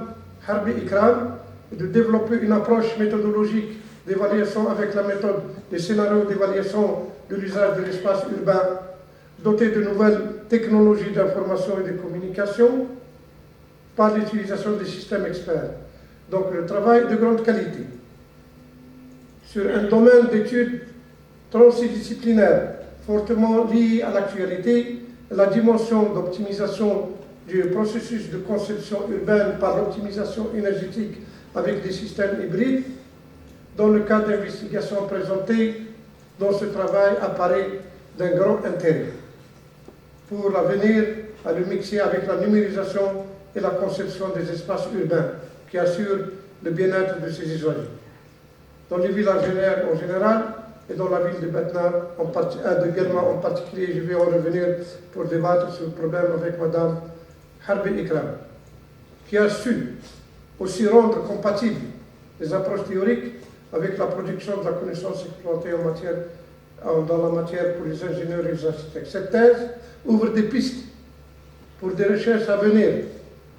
Harbi Ikram est de développer une approche méthodologique d'évaluation avec la méthode des scénarios d'évaluation de l'usage de l'espace urbain, doté de nouvelles technologies d'information et de communication par l'utilisation des systèmes experts. Donc le travail de grande qualité sur un domaine d'études transdisciplinaire fortement lié à l'actualité, la dimension d'optimisation du processus de conception urbaine par l'optimisation énergétique avec des systèmes hybrides. Dans le cadre d'investigation présentée dans ce travail apparaît d'un grand intérêt pour l'avenir à le mixer avec la numérisation et la conception des espaces urbains qui assurent le bien-être de ses usagers. Dans les villes en général et dans la ville de Batna, de Guelma en particulier, je vais en revenir pour débattre sur le problème avec Mme Harbi Ikram, qui a su aussi rendre compatibles les approches théoriques avec la production de la connaissance exploitée dans la matière pour les ingénieurs et les architectes. Cette thèse ouvre des pistes pour des recherches à venir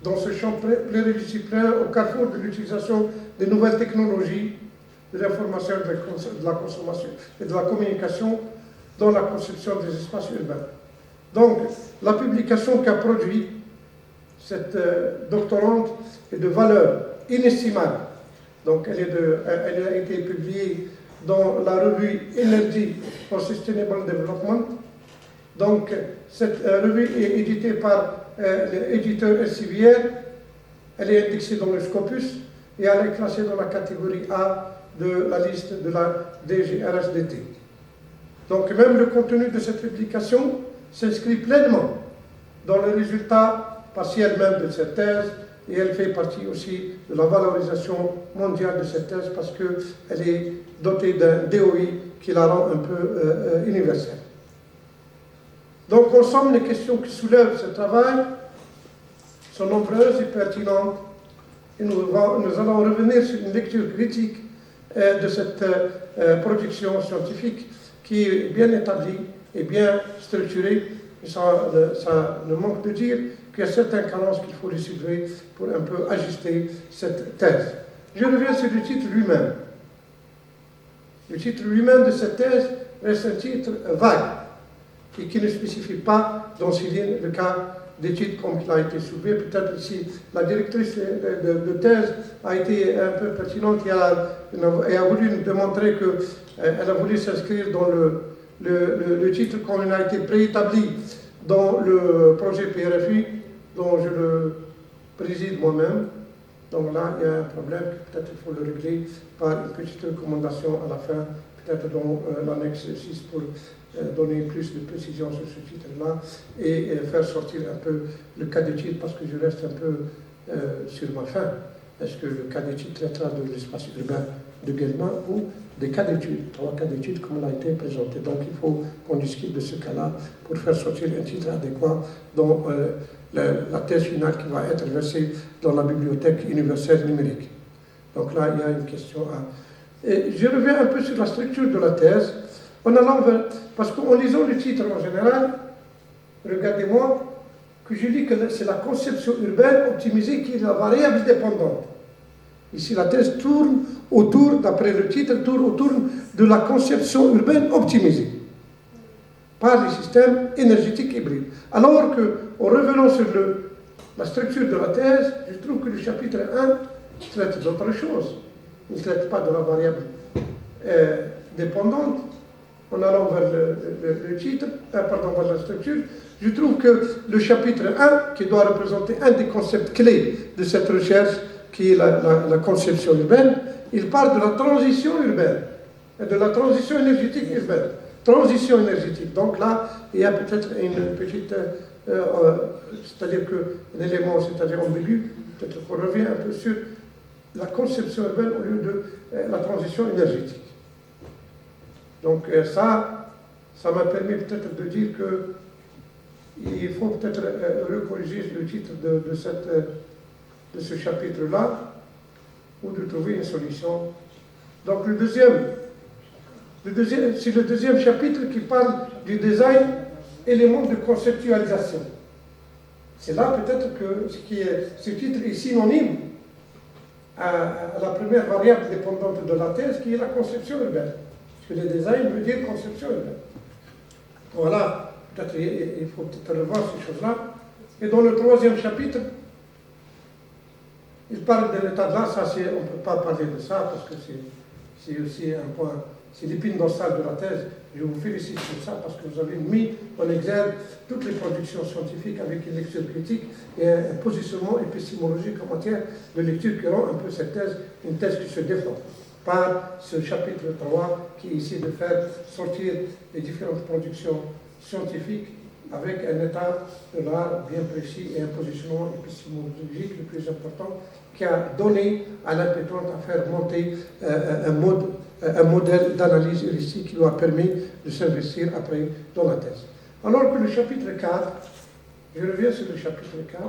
dans ce champ pluridisciplinaire au carrefour de l'utilisation des nouvelles technologies de l'information, de la consommation et de la communication dans la conception des espaces urbains. Donc, la publication qu'a produit cette doctorante est de valeur inestimable. Donc, elle a été publiée dans la revue Energy for Sustainable Development. Donc, cette revue est éditée par l'éditeur Elsevier. Elle est indexée dans le Scopus et elle est classée dans la catégorie A de la liste de la DGRSDT. Donc, même le contenu de cette publication s'inscrit pleinement dans le résultat partiel même de cette thèse, et elle fait partie aussi de la valorisation mondiale de cette thèse parce qu'elle est dotée d'un DOI qui la rend un peu universelle. Donc, en somme, les questions qui soulèvent ce travail sont nombreuses et pertinentes, et nous allons revenir sur une lecture critique de cette production scientifique qui est bien établie et bien structurée. Et ça ne manque de dire qu'il y a certaines carences qu'il faut les soulever pour un peu ajuster cette thèse. Je reviens sur le titre lui-même. Le titre lui-même de cette thèse reste un titre vague et qui ne spécifie pas dans ces lignes le cas d'études comme il a été soulevé. Peut-être si la directrice de thèse a été un peu pertinente et a voulu nous démontrer qu'elle a voulu s'inscrire dans le titre comme il a été préétabli dans le projet PRFI dont je le préside moi-même. Donc là, il y a un problème que peut-être il faut le régler par une petite recommandation à la fin, peut-être dans l'annexe 6 pour donner plus de précision sur ce titre-là et faire sortir un peu le cas d'étude parce que je reste un peu sur ma faim. Est-ce que le cas d'étude traitera de l'espace urbain de Guelma ou des cas d'études, 3 cas d'études comme il a été présenté. Donc il faut qu'on discute de ce cas-là pour faire sortir un titre adéquat dans la thèse finale qui va être versée dans la bibliothèque universelle numérique. Donc là, il y a une question à... Et je reviens un peu sur la structure de la thèse, en allant vers... Parce qu'en lisant le titre en général, regardez-moi, que je dis que c'est la conception urbaine optimisée qui est la variable dépendante. Ici, la thèse tourne autour, d'après le titre, tourne autour de la conception urbaine optimisée par les systèmes énergétiques hybrides. Alors qu'en revenant sur la structure de la thèse, je trouve que le chapitre 1 traite d'autre chose. Il ne traite pas de la variable dépendante. En allant vers le titre, vers la structure, je trouve que le chapitre 1, qui doit représenter un des concepts clés de cette recherche, qui est la conception urbaine, il parle de la transition urbaine et de la transition énergétique urbaine. Transition énergétique. Donc là, il y a peut-être une petite, c'est-à-dire qu'un élément, c'est-à-dire ambigu, peut-être qu'on revient un peu sur la conception urbaine au lieu de la transition énergétique. Donc ça m'a permis peut-être de dire qu'il faut peut-être recorriger le titre de ce chapitre-là, ou de trouver une solution. Donc c'est le deuxième chapitre qui parle du design éléments de conceptualisation. C'est là peut-être que ce titre est synonyme à la première variable dépendante de la thèse, qui est la conception urbaine. Parce que le design veut dire conception urbaine. Voilà, peut-être il faut peut-être revoir ces choses-là. Et dans le troisième chapitre, il parle de l'état de l'art. Ça, on ne peut pas parler de ça, parce que c'est aussi un point, c'est l'épine dorsale de la thèse. Je vous félicite pour ça, parce que vous avez mis en exergue toutes les productions scientifiques avec une lecture critique et un positionnement épistémologique en matière de lecture qui rend un peu cette thèse une thèse qui se défend par ce chapitre 3 qui essaie de faire sortir les différentes productions scientifiques avec un état de l'art bien précis et un positionnement épistémologique le plus important qui a donné à l'impétrante à faire monter un modèle d'analyse heuristique qui lui a permis de s'investir après dans la thèse. Alors que le chapitre 4, je reviens sur le chapitre 4,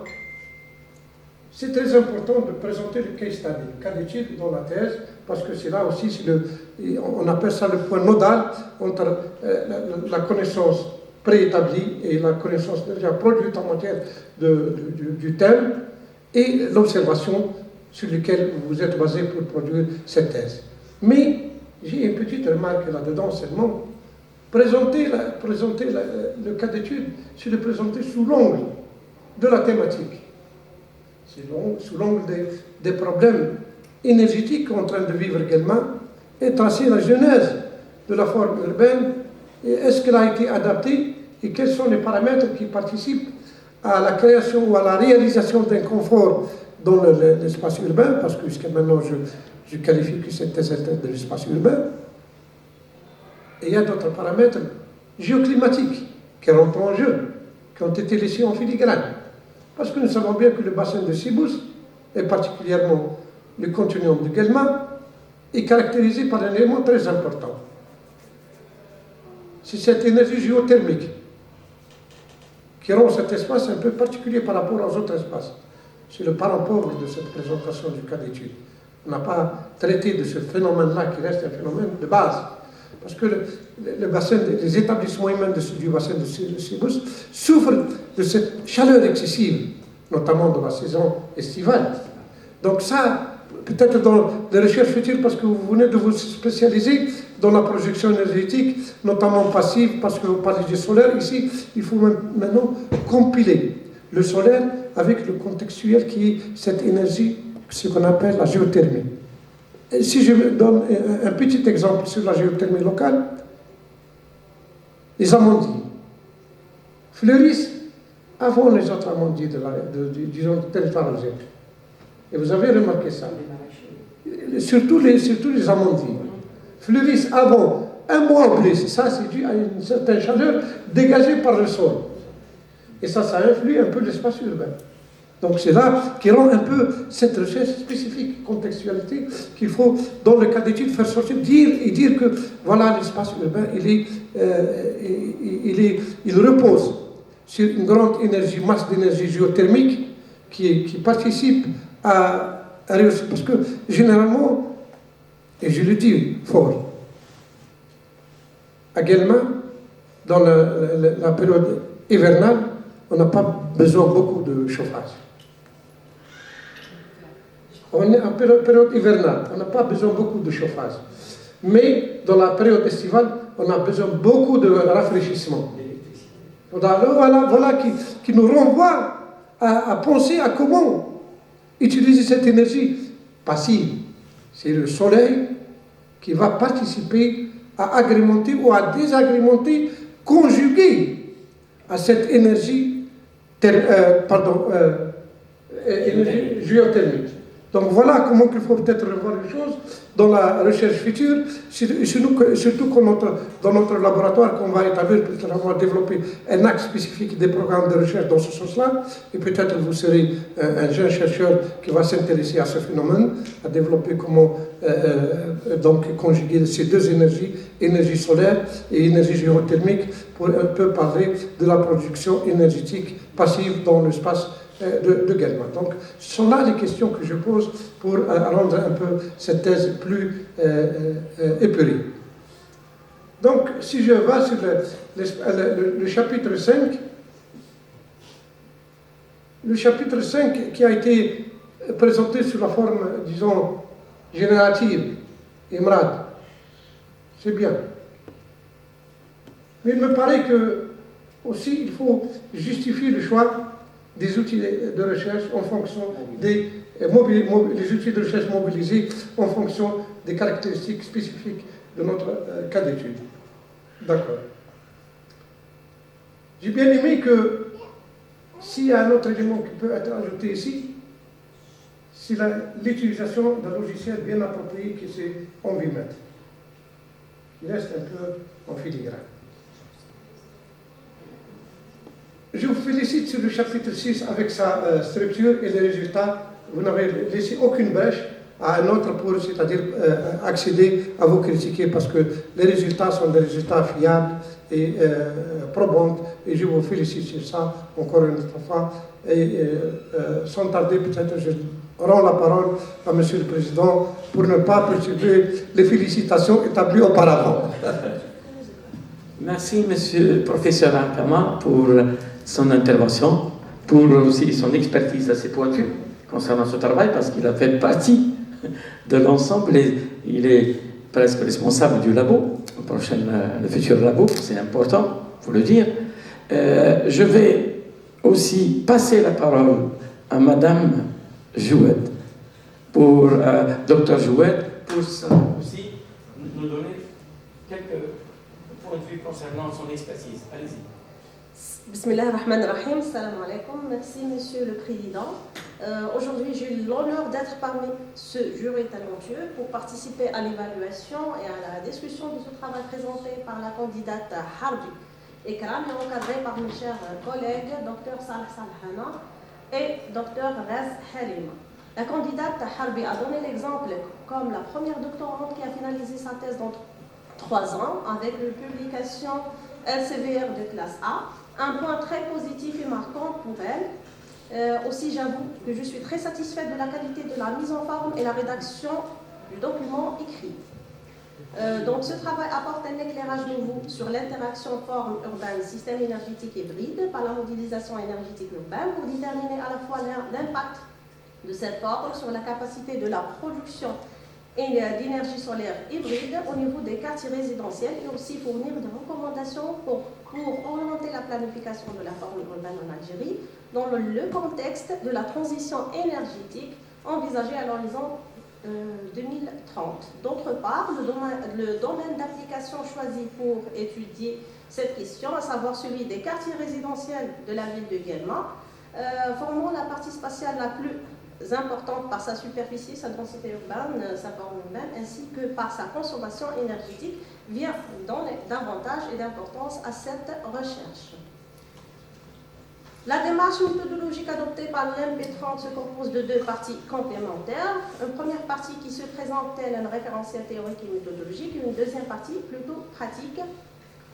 c'est très important de présenter le case study, le cas d'étude dans la thèse, parce que c'est là aussi, on appelle ça le point nodal entre la connaissance préétablie et la connaissance déjà produite en matière du thème et l'observation sur laquelle vous vous êtes basé pour produire cette thèse. Mais j'ai une petite remarque là-dedans seulement. Présenter le cas d'étude, c'est le présenter sous l'angle de la thématique. Sous l'angle des problèmes énergétiques qu'est en train de vivre Guelma et tracer la genèse de la forme urbaine et est-ce qu'elle a été adaptée et quels sont les paramètres qui participent à la création ou à la réalisation d'un confort dans l'espace urbain, parce que jusqu'à maintenant je qualifie que cette thèse est de l'espace urbain. Et il y a d'autres paramètres géoclimatiques qui rentrent en jeu, qui ont été laissés en filigrane. Parce que nous savons bien que le bassin de Sibous, et particulièrement le continuum de Guelma, est caractérisé par un élément très important. C'est cette énergie géothermique qui rend cet espace un peu particulier par rapport aux autres espaces. C'est le parent pauvre de cette présentation du cas d'étude. On n'a pas traité de ce phénomène-là qui reste un phénomène de base. Parce que les établissements humains du bassin de Sibous souffrent de cette chaleur excessive, notamment dans la saison estivale. Donc ça, peut-être dans les recherches futures, parce que vous venez de vous spécialiser dans la projection énergétique, notamment passive, parce que vous parlez du solaire, ici, il faut maintenant compiler le solaire avec le contextuel qui est cette énergie, ce qu'on appelle la géothermie. Et si je donne un petit exemple sur la géothermie locale, les amandiers fleurissent avant les autres amandiers du territoire algérien. Et vous avez remarqué ça. Surtout les amandiers fleurissent avant, un mois ou plus. Ça, c'est dû à une certaine chaleur dégagée par le sol. Et ça influe un peu l'espace urbain. Donc c'est là qui rend un peu cette recherche spécifique, contextualité, qu'il faut, dans le cas d'étude, faire sortir, dire que voilà, l'espace urbain, il repose sur une grande énergie, masse d'énergie géothermique qui participe à réussir. Parce que généralement, et je le dis fort, à Guelma, dans la période hivernale, on n'a pas besoin beaucoup de chauffage. On est en période hivernale, on n'a pas besoin beaucoup de chauffage. Mais dans la période estivale, on a besoin beaucoup de rafraîchissement. Voilà qui nous renvoie à penser à comment utiliser cette énergie passive. C'est le soleil qui va participer à agrémenter ou à désagrémenter, conjuguer à cette énergie, énergie géothermique. Donc voilà comment il faut peut-être revoir les choses dans la recherche future, surtout dans notre laboratoire qu'on va établir, peut-être on va développer un axe spécifique des programmes de recherche dans ce sens-là, et peut-être vous serez un jeune chercheur qui va s'intéresser à ce phénomène, à développer comment donc conjuguer ces deux énergies, énergie solaire et énergie géothermique, pour un peu parler de la production énergétique passive dans l'espace de Guelma. Donc, ce sont là les questions que je pose pour rendre un peu cette thèse plus épurée. Donc, si je vais sur le chapitre 5, le chapitre 5 qui a été présenté sous la forme, disons, générative, Imrad, c'est bien. Mais il me paraît que aussi il faut justifier le choix des outils de recherche en fonction des les outils de recherche mobilisés en fonction des caractéristiques spécifiques de notre cas d'étude. D'accord. J'ai bien aimé que s'il y a un autre élément qui peut être ajouté ici, c'est l'utilisation d'un logiciel bien approprié qui c'est Envimet. Il reste un peu en filigrane. Je vous félicite sur le chapitre 6 avec sa structure et les résultats. Vous n'avez laissé aucune brèche à un autre pour, c'est-à-dire accéder à vous critiquer parce que les résultats sont des résultats fiables et probants. Et je vous félicite sur ça encore une fois. Et sans tarder, peut-être je rends la parole à Monsieur le Président pour ne pas poursuivre les félicitations établies auparavant. Merci, Monsieur le professeur Ankama, pour son intervention, pour aussi son expertise assez pointue concernant ce travail, parce qu'il a fait partie de l'ensemble et il est presque responsable du labo, le futur labo, c'est important, il faut le dire. Je vais aussi passer la parole à Madame Jouet, pour Dr Jouet, pour ça aussi nous donner quelques points de vue concernant son expertise. Allez-y. Bismillah ar-Rahman ar-Rahim, salam alaikum, merci Monsieur le Président. Aujourd'hui, j'ai l'honneur d'être parmi ce jury talentueux pour participer à l'évaluation et à la discussion de ce travail présenté par la candidate Harbi Ikram et encadré par mes chers collègues Dr Salih Salhana et Dr Raz Halima. La candidate Harbi a donné l'exemple comme la première doctorante qui a finalisé sa thèse dans 3 ans avec une publication LCVR de classe A. Un point très positif et marquant pour elle. Aussi, j'avoue que je suis très satisfaite de la qualité de la mise en forme et la rédaction du document écrit. Donc, ce travail apporte un éclairage nouveau sur l'interaction forme urbaine-système énergétique hybride par la modélisation énergétique urbaine pour déterminer à la fois l'impact de cette forme sur la capacité de la production d'énergie solaire hybride au niveau des quartiers résidentiels et aussi fournir des recommandations pour orienter la planification de la forme urbaine en Algérie dans le contexte de la transition énergétique envisagée à l'horizon 2030. D'autre part, le domaine d'application choisi pour étudier cette question, à savoir celui des quartiers résidentiels de la ville de Guelma, formant la partie spatiale la plus importante par sa superficie, sa densité urbaine, sa forme urbaine, ainsi que par sa consommation énergétique, vient donner davantage et d'importance à cette recherche. La démarche méthodologique adoptée par l'MP30 se compose de 2 parties complémentaires. Une première partie qui se présente telle un référentiel théorique et méthodologique, et une deuxième partie plutôt pratique,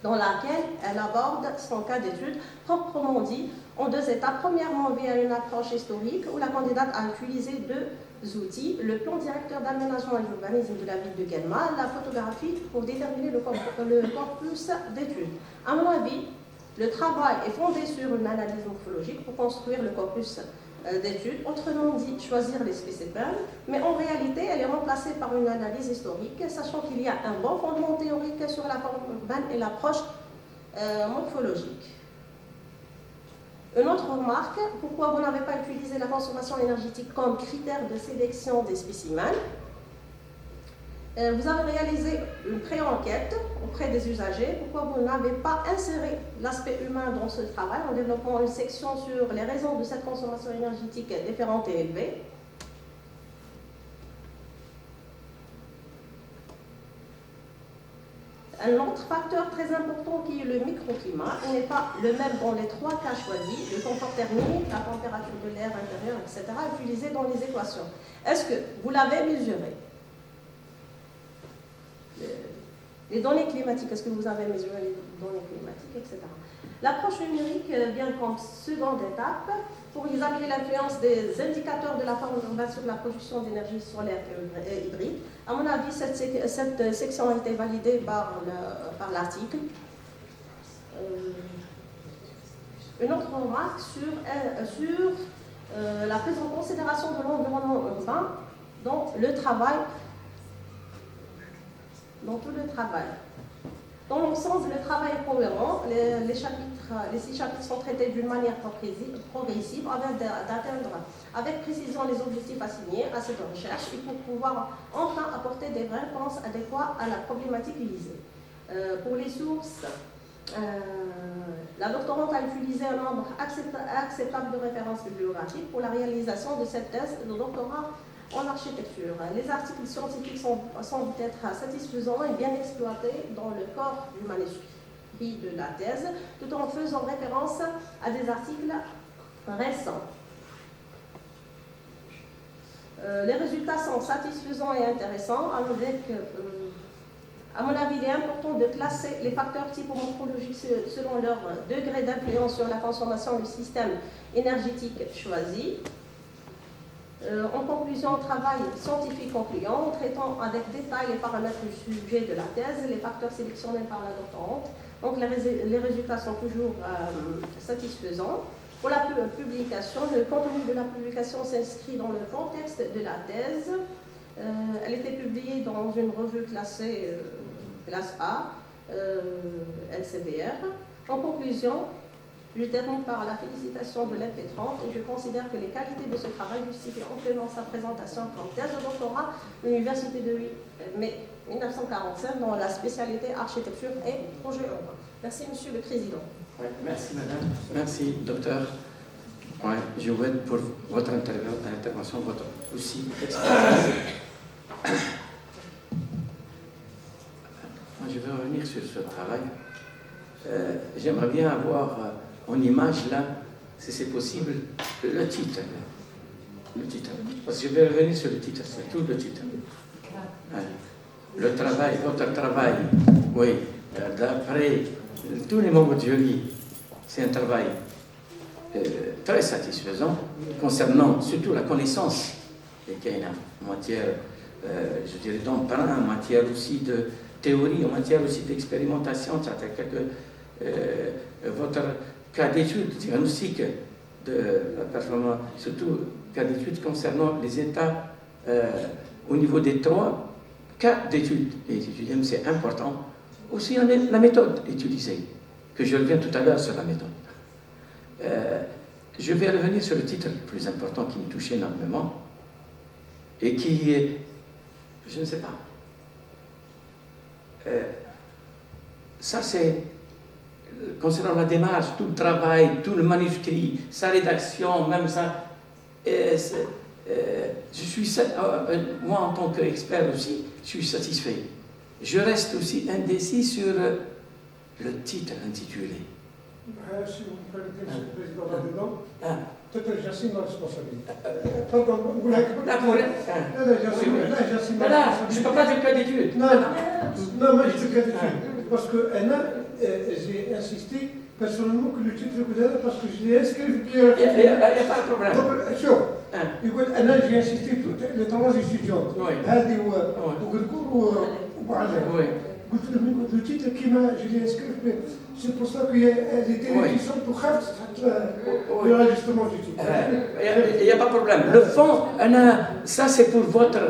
dans laquelle elle aborde son cas d'étude proprement dit en 2 étapes. Premièrement, via une approche historique où la candidate a utilisé 2 outils, le plan directeur d'aménagement et d'urbanisme de la ville de Guelma, la photographie pour déterminer le corpus d'études. À mon avis, le travail est fondé sur une analyse morphologique pour construire le corpus d'études, autrement dit choisir les spécimens, mais en réalité elle est remplacée par une analyse historique, sachant qu'il y a un bon fondement théorique sur la forme urbaine et l'approche morphologique. Une autre remarque, pourquoi vous n'avez pas utilisé la consommation énergétique comme critère de sélection des spécimens? Vous avez réalisé une pré-enquête auprès des usagers. Pourquoi vous n'avez pas inséré l'aspect humain dans ce travail en développant une section sur les raisons de cette consommation énergétique différente et élevée? Un autre facteur très important qui est le microclimat, il n'est pas le même dans les 3 cas choisis, le confort thermique, la température de l'air intérieur, etc., utilisé dans les équations. Est-ce que vous l'avez mesuré? les données climatiques, est-ce que vous avez mesuré les données climatiques, etc. L'approche numérique vient comme seconde étape pour examiner l'influence des indicateurs de la forme urbaine sur la production d'énergie solaire et hybride. À mon avis, cette section a été validée par l'article. Une autre remarque sur la prise en considération de l'environnement urbain dans le travail, dans tout le travail. Dans l'ensemble, le travail est cohérent. Les 6 chapitres sont traités d'une manière progressive afin d'atteindre avec précision les objectifs assignés à cette recherche et pour pouvoir enfin apporter des réponses adéquates à la problématique visée. Pour les sources, la doctorante a utilisé un nombre acceptable de références bibliographiques pour la réalisation de cette thèse de doctorat en architecture. Les articles scientifiques semblent être satisfaisants et bien exploités dans le corps du manuscrit de la thèse, tout en faisant référence à des articles récents. Les résultats sont satisfaisants et intéressants, avec, à mon avis, il est important de classer les facteurs typomorphologiques selon leur degré d'influence sur la transformation du système énergétique choisi. En conclusion, travail scientifique concluant, en traitant avec détail les paramètres du sujet de la thèse, les facteurs sélectionnés par la doctorante. Donc les résultats sont toujours satisfaisants. Pour la publication, le contenu de la publication s'inscrit dans le contexte de la thèse. Elle était publiée dans une revue classée classe A, LCBR. En conclusion, je termine par la félicitation de l'FP30 et je considère que les qualités de ce travail justifient amplement sa présentation comme thèse de doctorat à l'Université de mai 1945 dans la spécialité architecture et projet urbain. Merci, Monsieur le Président. Ouais, merci, Madame. Merci, docteur. Ouais, je vous aide pour votre intervention, votre aussi expertise. Je vais revenir sur ce travail. J'aimerais bien avoir en image là, si c'est possible, le titre. Le titre. Parce que je vais revenir sur le titre, c'est tout le titre. Le travail, votre travail, oui, d'après tous les membres du jury, c'est un travail très satisfaisant concernant surtout la connaissance qu'il y a en matière, je dirais, d'emprunt, en matière aussi de théorie, en matière aussi d'expérimentation, votre cas d'étude diagnostique de la performance, surtout cas d'étude concernant les états au niveau des 3 cas d'études. Les étudiants, c'est important. Aussi, la méthode utilisée, que je reviens tout à l'heure sur la méthode. Je vais revenir sur le titre le plus important qui me touchait énormément et qui est, je ne sais pas, ça c'est concernant la démarche, tout le travail, tout le manuscrit, sa rédaction, même ça, je suis, moi en tant qu'expert aussi, je suis satisfait. Je reste aussi indécis sur le titre intitulé. Si vous me permettez, Monsieur le Président, là-dedans, peut-être j'assume ma responsabilité. Pardon, vous l'avez compris. Là, je ne parle pas du cas d'étude. Non, moi je dis cas d'étude. Parce que j'ai insisté personnellement que le titre est parce que je l'ai inscrit. Il n'y a pas de problème. يقول انا جي انسيستي لو طون ستوديون هذه وقلكور وعلى قلت لهم لو تيتر كيما جي انسكري سي بور سا كي لي تيليفزيون تخاف تحط لو انregistrement du titre. Il n'y a pas de problème. Le fond, ça c'est pour votre.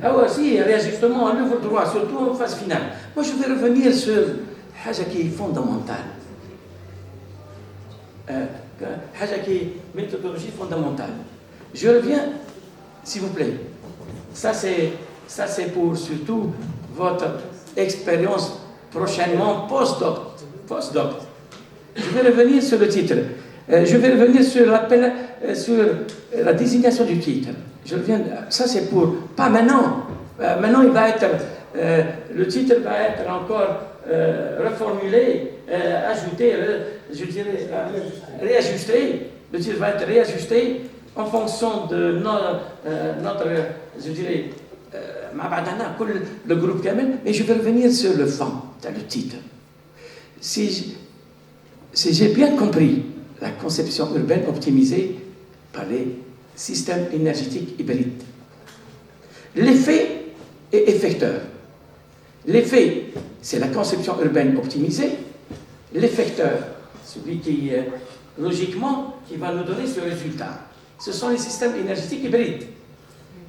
Ah ouais, si, réajustement à nouveau droit, surtout en phase finale. Moi je vais revenir sur حاجة qui est fondamentale. حاجة qui est méthodologie fondamentale. Je reviens, s'il vous plaît. Ça c'est pour surtout votre expérience prochainement post-doc. Je vais revenir sur le titre. Je vais revenir sur la désignation du titre. Je reviens. Ça c'est pour pas maintenant. Maintenant il va être le titre va être encore reformulé, ajouté, je dirais réajusté. Le titre va être réajusté en fonction de notre je dirais, le groupe Kamel, mais je vais revenir sur le fond, le titre. Si j'ai bien compris la conception urbaine optimisée par les systèmes énergétiques hybrides, l'effet est effecteur. L'effet, c'est la conception urbaine optimisée. L'effecteur, celui qui, logiquement, qui va nous donner ce résultat, ce sont les systèmes énergétiques hybrides.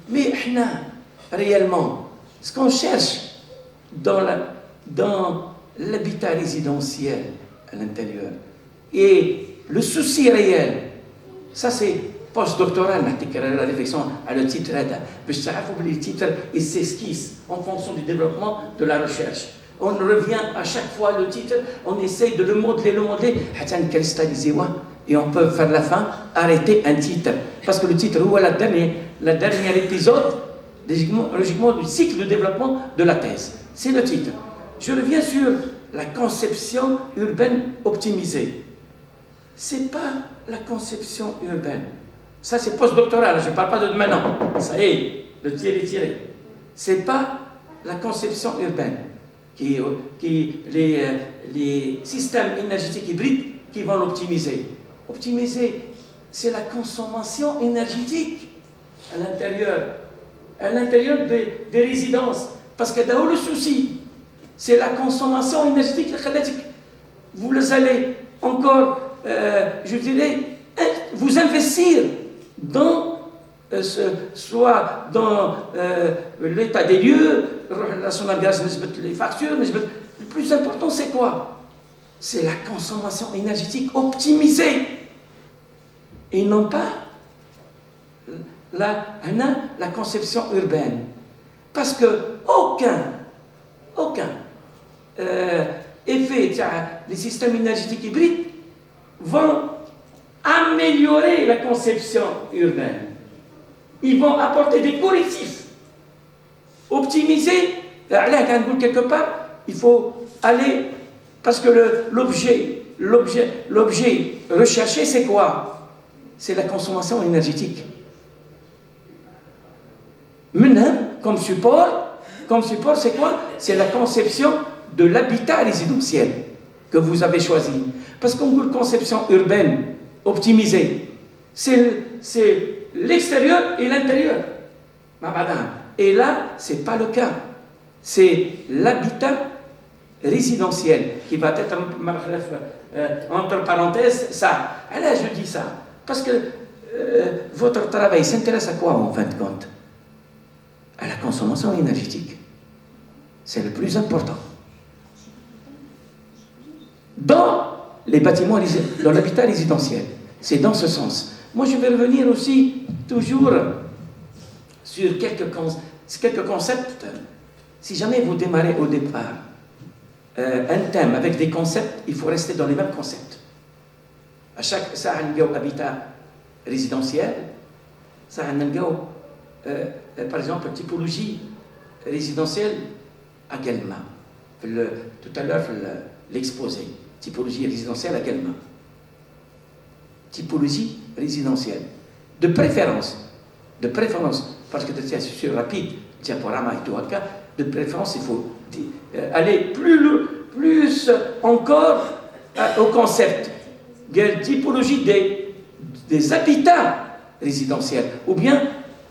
Mais réellement, ce qu'on cherche dans l'habitat résidentiel à l'intérieur, et le souci réel, ça c'est post-doctoral, la réflexion à le titre, les titres, ils s'esquissent en fonction du développement de la recherche. On revient à chaque fois le titre, on essaye de le modeler, cristalliser, et on peut faire la fin, arrêter un titre. Parce que le titre, ou la dernière épisode, logiquement, du cycle de développement de la thèse. C'est le titre. Je reviens sur la conception urbaine optimisée. C'est pas la conception urbaine. Ça, c'est post-doctoral, je ne parle pas de maintenant. Ça y est, le tir est tiré. C'est pas la conception urbaine les systèmes énergétiques hybrides qui vont l'optimiser. Optimiser, c'est la consommation énergétique à l'intérieur des résidences. Parce que là où le souci, c'est la consommation énergétique. Vous allez encore, je dirais, vous investir dans soit dans l'état des lieux, les factures, le plus important c'est quoi? C'est la consommation énergétique optimisée et non pas la conception urbaine. Parce que aucun effet des systèmes énergétiques hybrides vont améliorer la conception urbaine. Ils vont apporter des correctifs. Optimiser, quelque part, il faut aller, parce que l'objet recherché, c'est quoi? C'est la consommation énergétique. Maintenant, comme support, c'est quoi? C'est la conception de l'habitat résidentiel que vous avez choisi. Parce qu'une conception urbaine optimisée, c'est l'extérieur et l'intérieur. Et là, ce n'est pas le cas. C'est l'habitat résidentiel qui va être, entre parenthèses, ça. Alors, je dis ça. Parce que votre travail s'intéresse à quoi, en fin de compte? À la consommation énergétique. C'est le plus important. Dans les bâtiments, dans l'habitat résidentiel. C'est dans ce sens. Moi, je vais revenir aussi toujours sur quelques concepts. Si jamais vous démarrez au départ un thème avec des concepts, il faut rester dans les mêmes concepts. À chaque ça, on a un habitat résidentiel, ça, on a par exemple typologie résidentielle à Guelma. Tout à l'heure, l'exposé. Typologie résidentielle à Guelma. Typologie résidentielle. De préférence, parce que c'est rapide, diaporama et tout, de préférence, il faut aller plus encore au concept. Typologie des habitats résidentiels, ou bien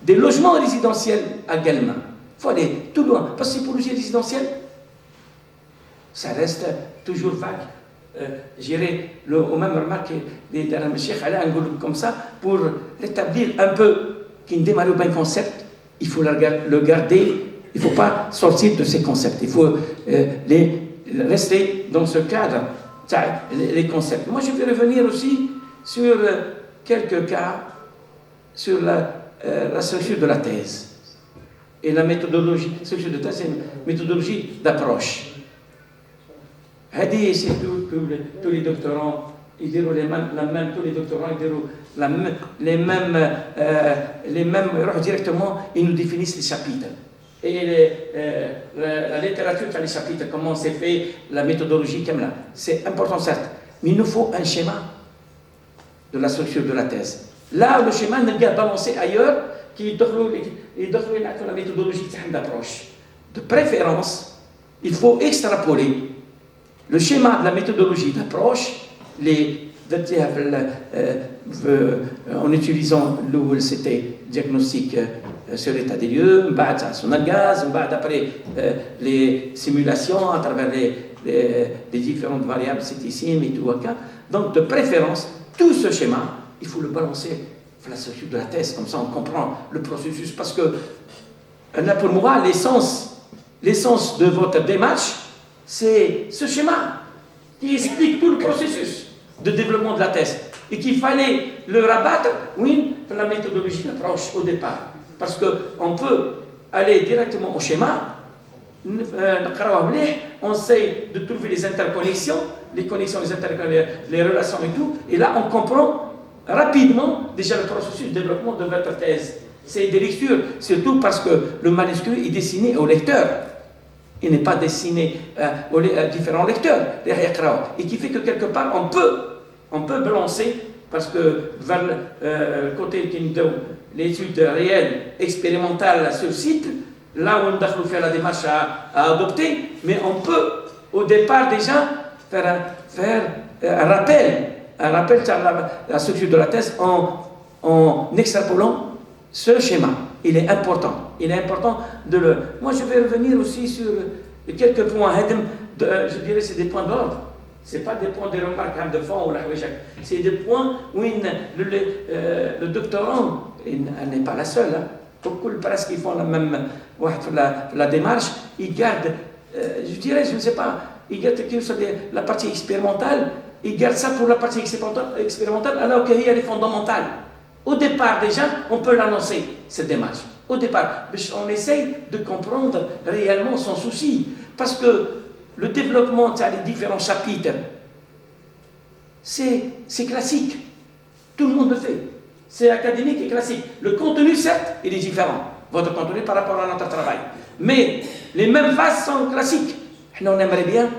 des logements résidentiels à Guelma. Il faut aller tout loin, parce que typologie résidentielle, ça reste toujours vague. J'irai au même remarque des Cheikh Alain comme ça pour rétablir un peu qui ne démarre pas un concept, il faut le garder, il ne faut pas sortir de ces concepts, il faut rester dans ce cadre, les concepts. Moi je vais revenir aussi sur quelques cas, sur la structure de la thèse et la méthodologie. La structure de thèse, c'est une méthodologie d'approche. C'est tous les doctorants, ils diront tous les doctorants, ils diront les mêmes, directement, ils nous définissent les chapitres. Et la littérature sur les chapitres, comment c'est fait, la méthodologie, c'est important certes, mais il nous faut un schéma de la structure de la thèse. Là, le schéma n'est pas balancé ailleurs, qui dans la méthodologie d'approche. De préférence, il faut extrapoler le schéma de la méthodologie d'approche, en utilisant c'était diagnostic sur l'état des lieux, son gaz, après les simulations à travers les différentes variables CTSIM et tout. Donc, de préférence, tout ce schéma, il faut le balancer sur la structure de la thèse, comme ça on comprend le processus. Parce que, pour moi, l'essence de votre démarche, c'est ce schéma qui explique tout le processus de développement de la thèse et qu'il fallait le rabattre, oui, dans la méthodologie d'approche au départ. Parce qu'on peut aller directement au schéma, on essaie de trouver les interconnexions, les connexions, les relations et tout, et là on comprend rapidement déjà le processus de développement de votre thèse. C'est des lectures, surtout parce que le manuscrit est destiné au lecteur. Il n'est pas destiné aux différents lecteurs, et qui fait que quelque part on peut balancer, parce que vers le côté l'étude réelle, expérimentale sur site, là où on doit faire la démarche à adopter, mais on peut au départ déjà faire un rappel sur la structure de la thèse en extrapolant ce schéma. Il est important de le... Moi, je vais revenir aussi sur quelques points. Je dirais c'est des points d'ordre. Ce n'est pas des points de remarques de fond ou la c'est des points où le doctorant, elle n'est pas la seule. Beaucoup presque ils font la même la démarche. Ils gardent, je dirais, je ne sais pas, ils gardent la partie expérimentale. Ils gardent ça pour la partie expérimentale alors qu'elle est fondamentale. Au départ, déjà, on peut l'annoncer, cette démarche. Au départ, on essaye de comprendre réellement son souci. Parce que le développement des différents chapitres, c'est classique. Tout le monde le fait. C'est académique et classique. Le contenu, certes, il est différent. Votre contenu par rapport à notre travail. Mais les mêmes phases sont classiques. On aimerait bien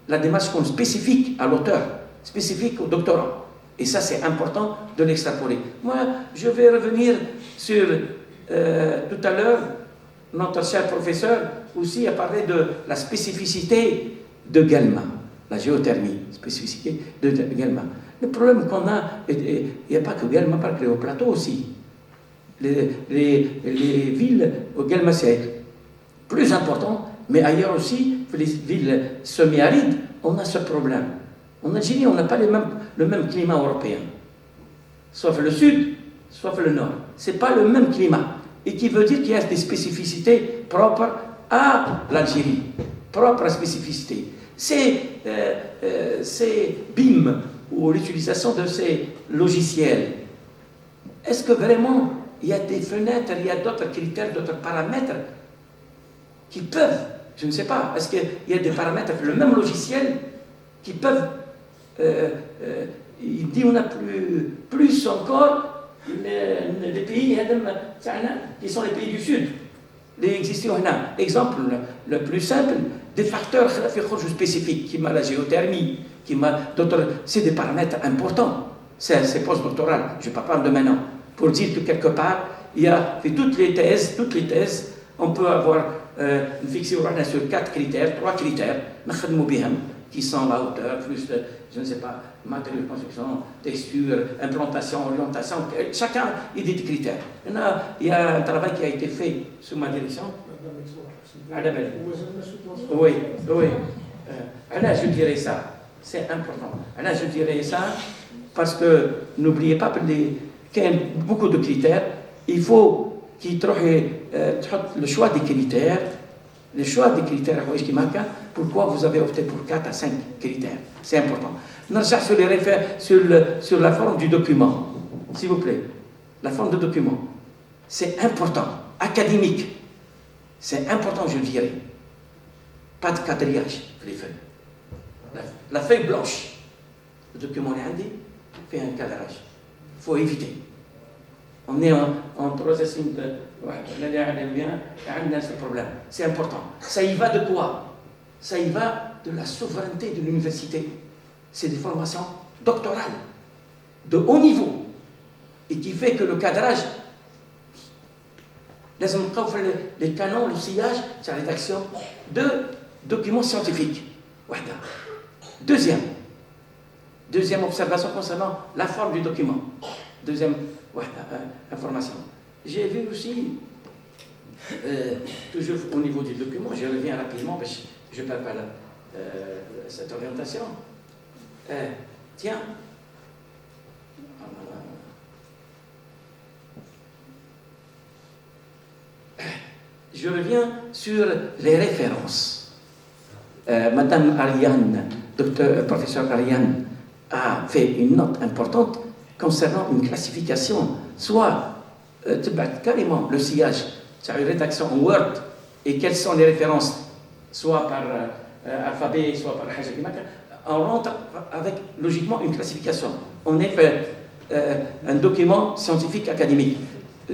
la démarche comme spécifique à l'auteur, spécifique au doctorant. Et ça, c'est important de l'extrapoler. Moi, je vais revenir sur, tout à l'heure, notre cher professeur aussi a parlé de la spécificité de Guelma, la géothermie, spécificité de Guelma. Le problème qu'on a, il n'y a pas que Guelma, pas que au plateau aussi. Les villes au Guelma, c'est plus important, mais ailleurs aussi, les villes semi-arides, on a ce problème. En Algérie, on n'a pas le même climat européen. Sauf le sud, sauf le nord. Ce n'est pas le même climat. Et qui veut dire qu'il y a des spécificités propres à l'Algérie. Propres spécificités. C'est BIM, ou l'utilisation de ces logiciels. Est-ce que vraiment, il y a des fenêtres, il y a d'autres critères, d'autres paramètres qui peuvent, je ne sais pas, est-ce qu'il y a des paramètres, le même logiciel, qui peuvent... il dit on a plus encore les pays qui sont les pays du sud. Exemple le plus simple, des facteurs spécifiques, qui m'a la géothermie, c'est des paramètres importants. C'est post-doctoral, je ne parle pas de maintenant. Pour dire que quelque part, il y a fait toutes les thèses, on peut avoir fixé sur 4 critères, 3 critères, qui sont la hauteur, plus de, je ne sais pas, matériaux de construction, texture, implantation, orientation, chacun a des critères. Il y a un travail qui a été fait sous ma direction. Oui. Je dirais ça, c'est important. Je dirais ça parce que n'oubliez pas qu'il y a beaucoup de critères. Il faut qu'il y ait le choix des critères. Le choix des critères, pourquoi vous avez opté pour 4 à 5 critères. C'est important. Nous sur la forme du document, s'il vous plaît. La forme du document. C'est important. Académique. C'est important, je dirais. Pas de quadrillage, les feuilles. La feuille blanche. Le document est indiqué, fait un cadrage. Il faut éviter. On est en processing de... ce problème. C'est important. Ça y va de quoi? Ça y va de la souveraineté de l'université. C'est des formations doctorales, de haut niveau, et qui fait que le cadrage لازم نلقاو في les canons, le sillage, c'est la rédaction de documents scientifiques. واحدة. Deuxième observation concernant la forme du document. Deuxième information. J'ai vu aussi, toujours au niveau du document, je reviens rapidement, parce que je ne perds pas cette orientation. Tiens, je reviens sur les références. Madame Ariane, professeur Ariane, a fait une note importante concernant une classification, soit carrément le sillage, c'est une rédaction en Word, et quelles sont les références, soit par alphabet, soit par Hajjimaka, on rentre avec logiquement une classification. On est fait un document scientifique académique.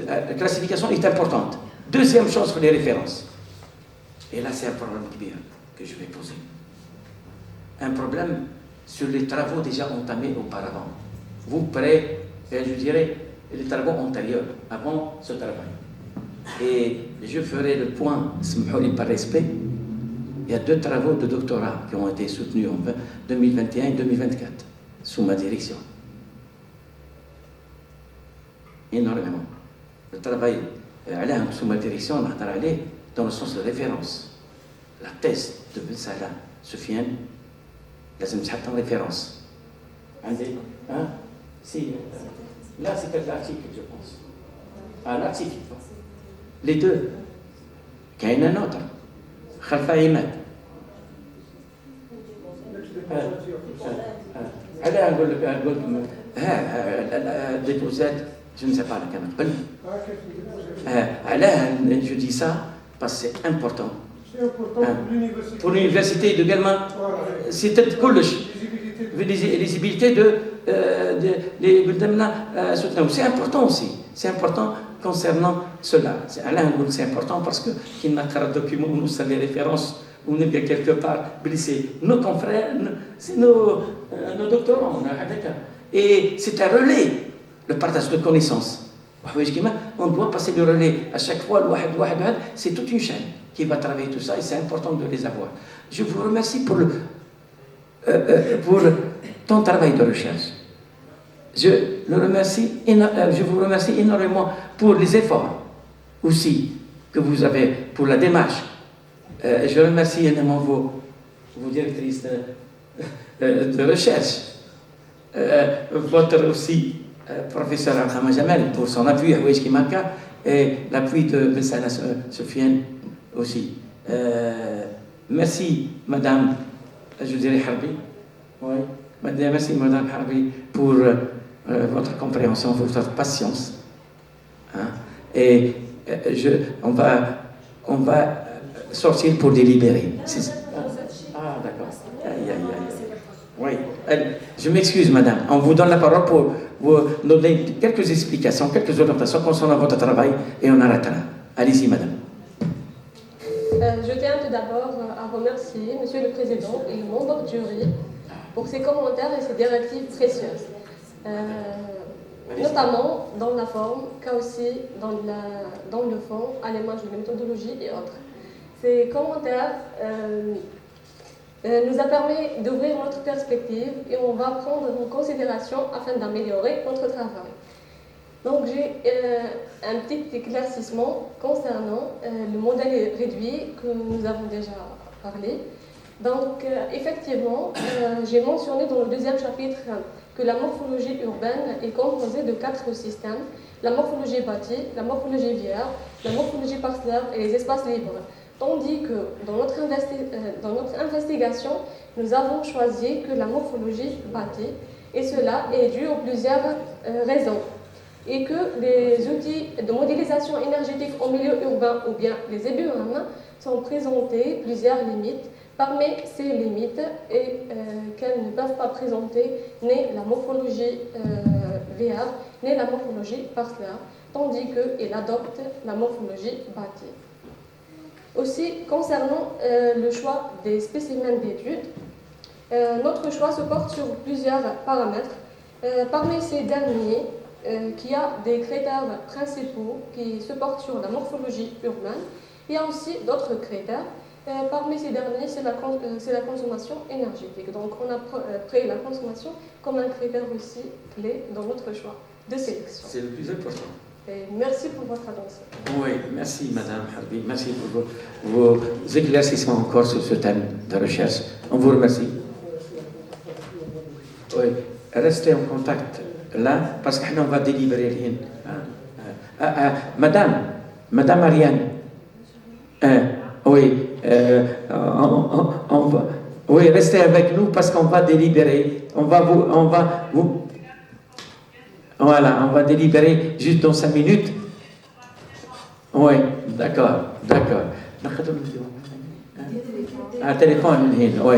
La classification est importante. Deuxième chose pour les références. Et là, c'est un problème que je vais poser. Un problème sur les travaux déjà entamés auparavant. Vous prêtez, je dirais, les travaux antérieurs, avant ce travail. Et je ferai le point, par respect. Il y a 2 travaux de doctorat qui ont été soutenus en 2021 et 2024, sous ma direction. Énormément. Le travail sous ma direction, on a allé dans le sens de référence. La thèse de Ben Salah Soufiane, لازم تحط en référence. Hein? Si, là, c'est quel article, je pense. L'article. Les 2. Il y en a un autre. خلف عماد. علاه نقول لك ديبوزات je ne sais pas كان قبل. علاه je dis ça parce que c'est important. C'est important pour l'université de Guelma. C'est كلش. L'éligibilité des c'est important aussi. C'est important concernant cela. C'est important parce que qui n'a qu'un document où nous savons les références, où nous bien quelque part blessés. Nos confrères, c'est nos doctorants. Et c'est un relais, le partage de connaissances. On doit passer le relais à chaque fois. C'est toute une chaîne qui va travailler tout ça et c'est important de les avoir. Je vous remercie pour ton travail de recherche. Je vous remercie énormément pour les efforts aussi que vous avez pour la démarche. Je remercie énormément vos directrices de recherche, votre aussi professeur Al-Khama Jamel pour son appui à Ouéj Kimaka et l'appui de Ben Salah Soufiane aussi. Merci Madame, je dirais Harbi. Oui. Merci Madame Harbi pour votre compréhension, votre patience. Hein? Et on va sortir pour délibérer. Ah, d'accord. Oui. Je m'excuse, Madame. On vous donne la parole pour vous donner quelques explications, quelques orientations concernant votre travail et on arrêtera. Allez-y, Madame. Je tiens tout d'abord à remercier Monsieur le Président et les membres du jury pour ses commentaires et ses directives précieuses, notamment dans la forme, qu'aussi dans le fond, à l'image de la méthodologie et autres. Ces commentaires nous a permis d'ouvrir notre perspective et on va prendre en considération afin d'améliorer notre travail. Donc j'ai un petit éclaircissement concernant le modèle réduit que nous avons déjà parlé. Donc effectivement, j'ai mentionné dans le deuxième chapitre que la morphologie urbaine est composée de 4 systèmes: la morphologie bâtie, la morphologie vière, la morphologie parcellaire et les espaces libres. Tandis que dans notre investigation, nous avons choisi que la morphologie bâtie, et cela est dû à plusieurs raisons. Et que les outils de modélisation énergétique en milieu urbain ou bien les EBUM sont présentés plusieurs limites. Parmi ces limites, et qu'elles ne peuvent pas présenter ni la morphologie VR, ni la morphologie parcellaire, tandis qu'elles adoptent la morphologie bâtie. Aussi, concernant le choix des spécimens d'études, notre choix se porte sur plusieurs paramètres. Parmi ces derniers, qui a des critères principaux qui se portent sur la morphologie urbaine. Il y a aussi d'autres critères. Parmi ces derniers, c'est la consommation énergétique. Donc, on a pris la consommation comme un critère aussi clé dans notre choix de sélection. C'est le plus important. Et merci pour votre attention. Oui, merci Madame Harbi. Merci pour vos éclaircissements encore sur ce thème de recherche. On vous remercie. Oui, restez en contact là parce qu'on va délibérer. Madame Ariane. Oui, oui, restez avec nous parce qu'on va délibérer. On va voilà, on va délibérer juste dans 5 minutes. Oui, d'accord. Un téléphone, oui,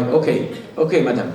ok, madame.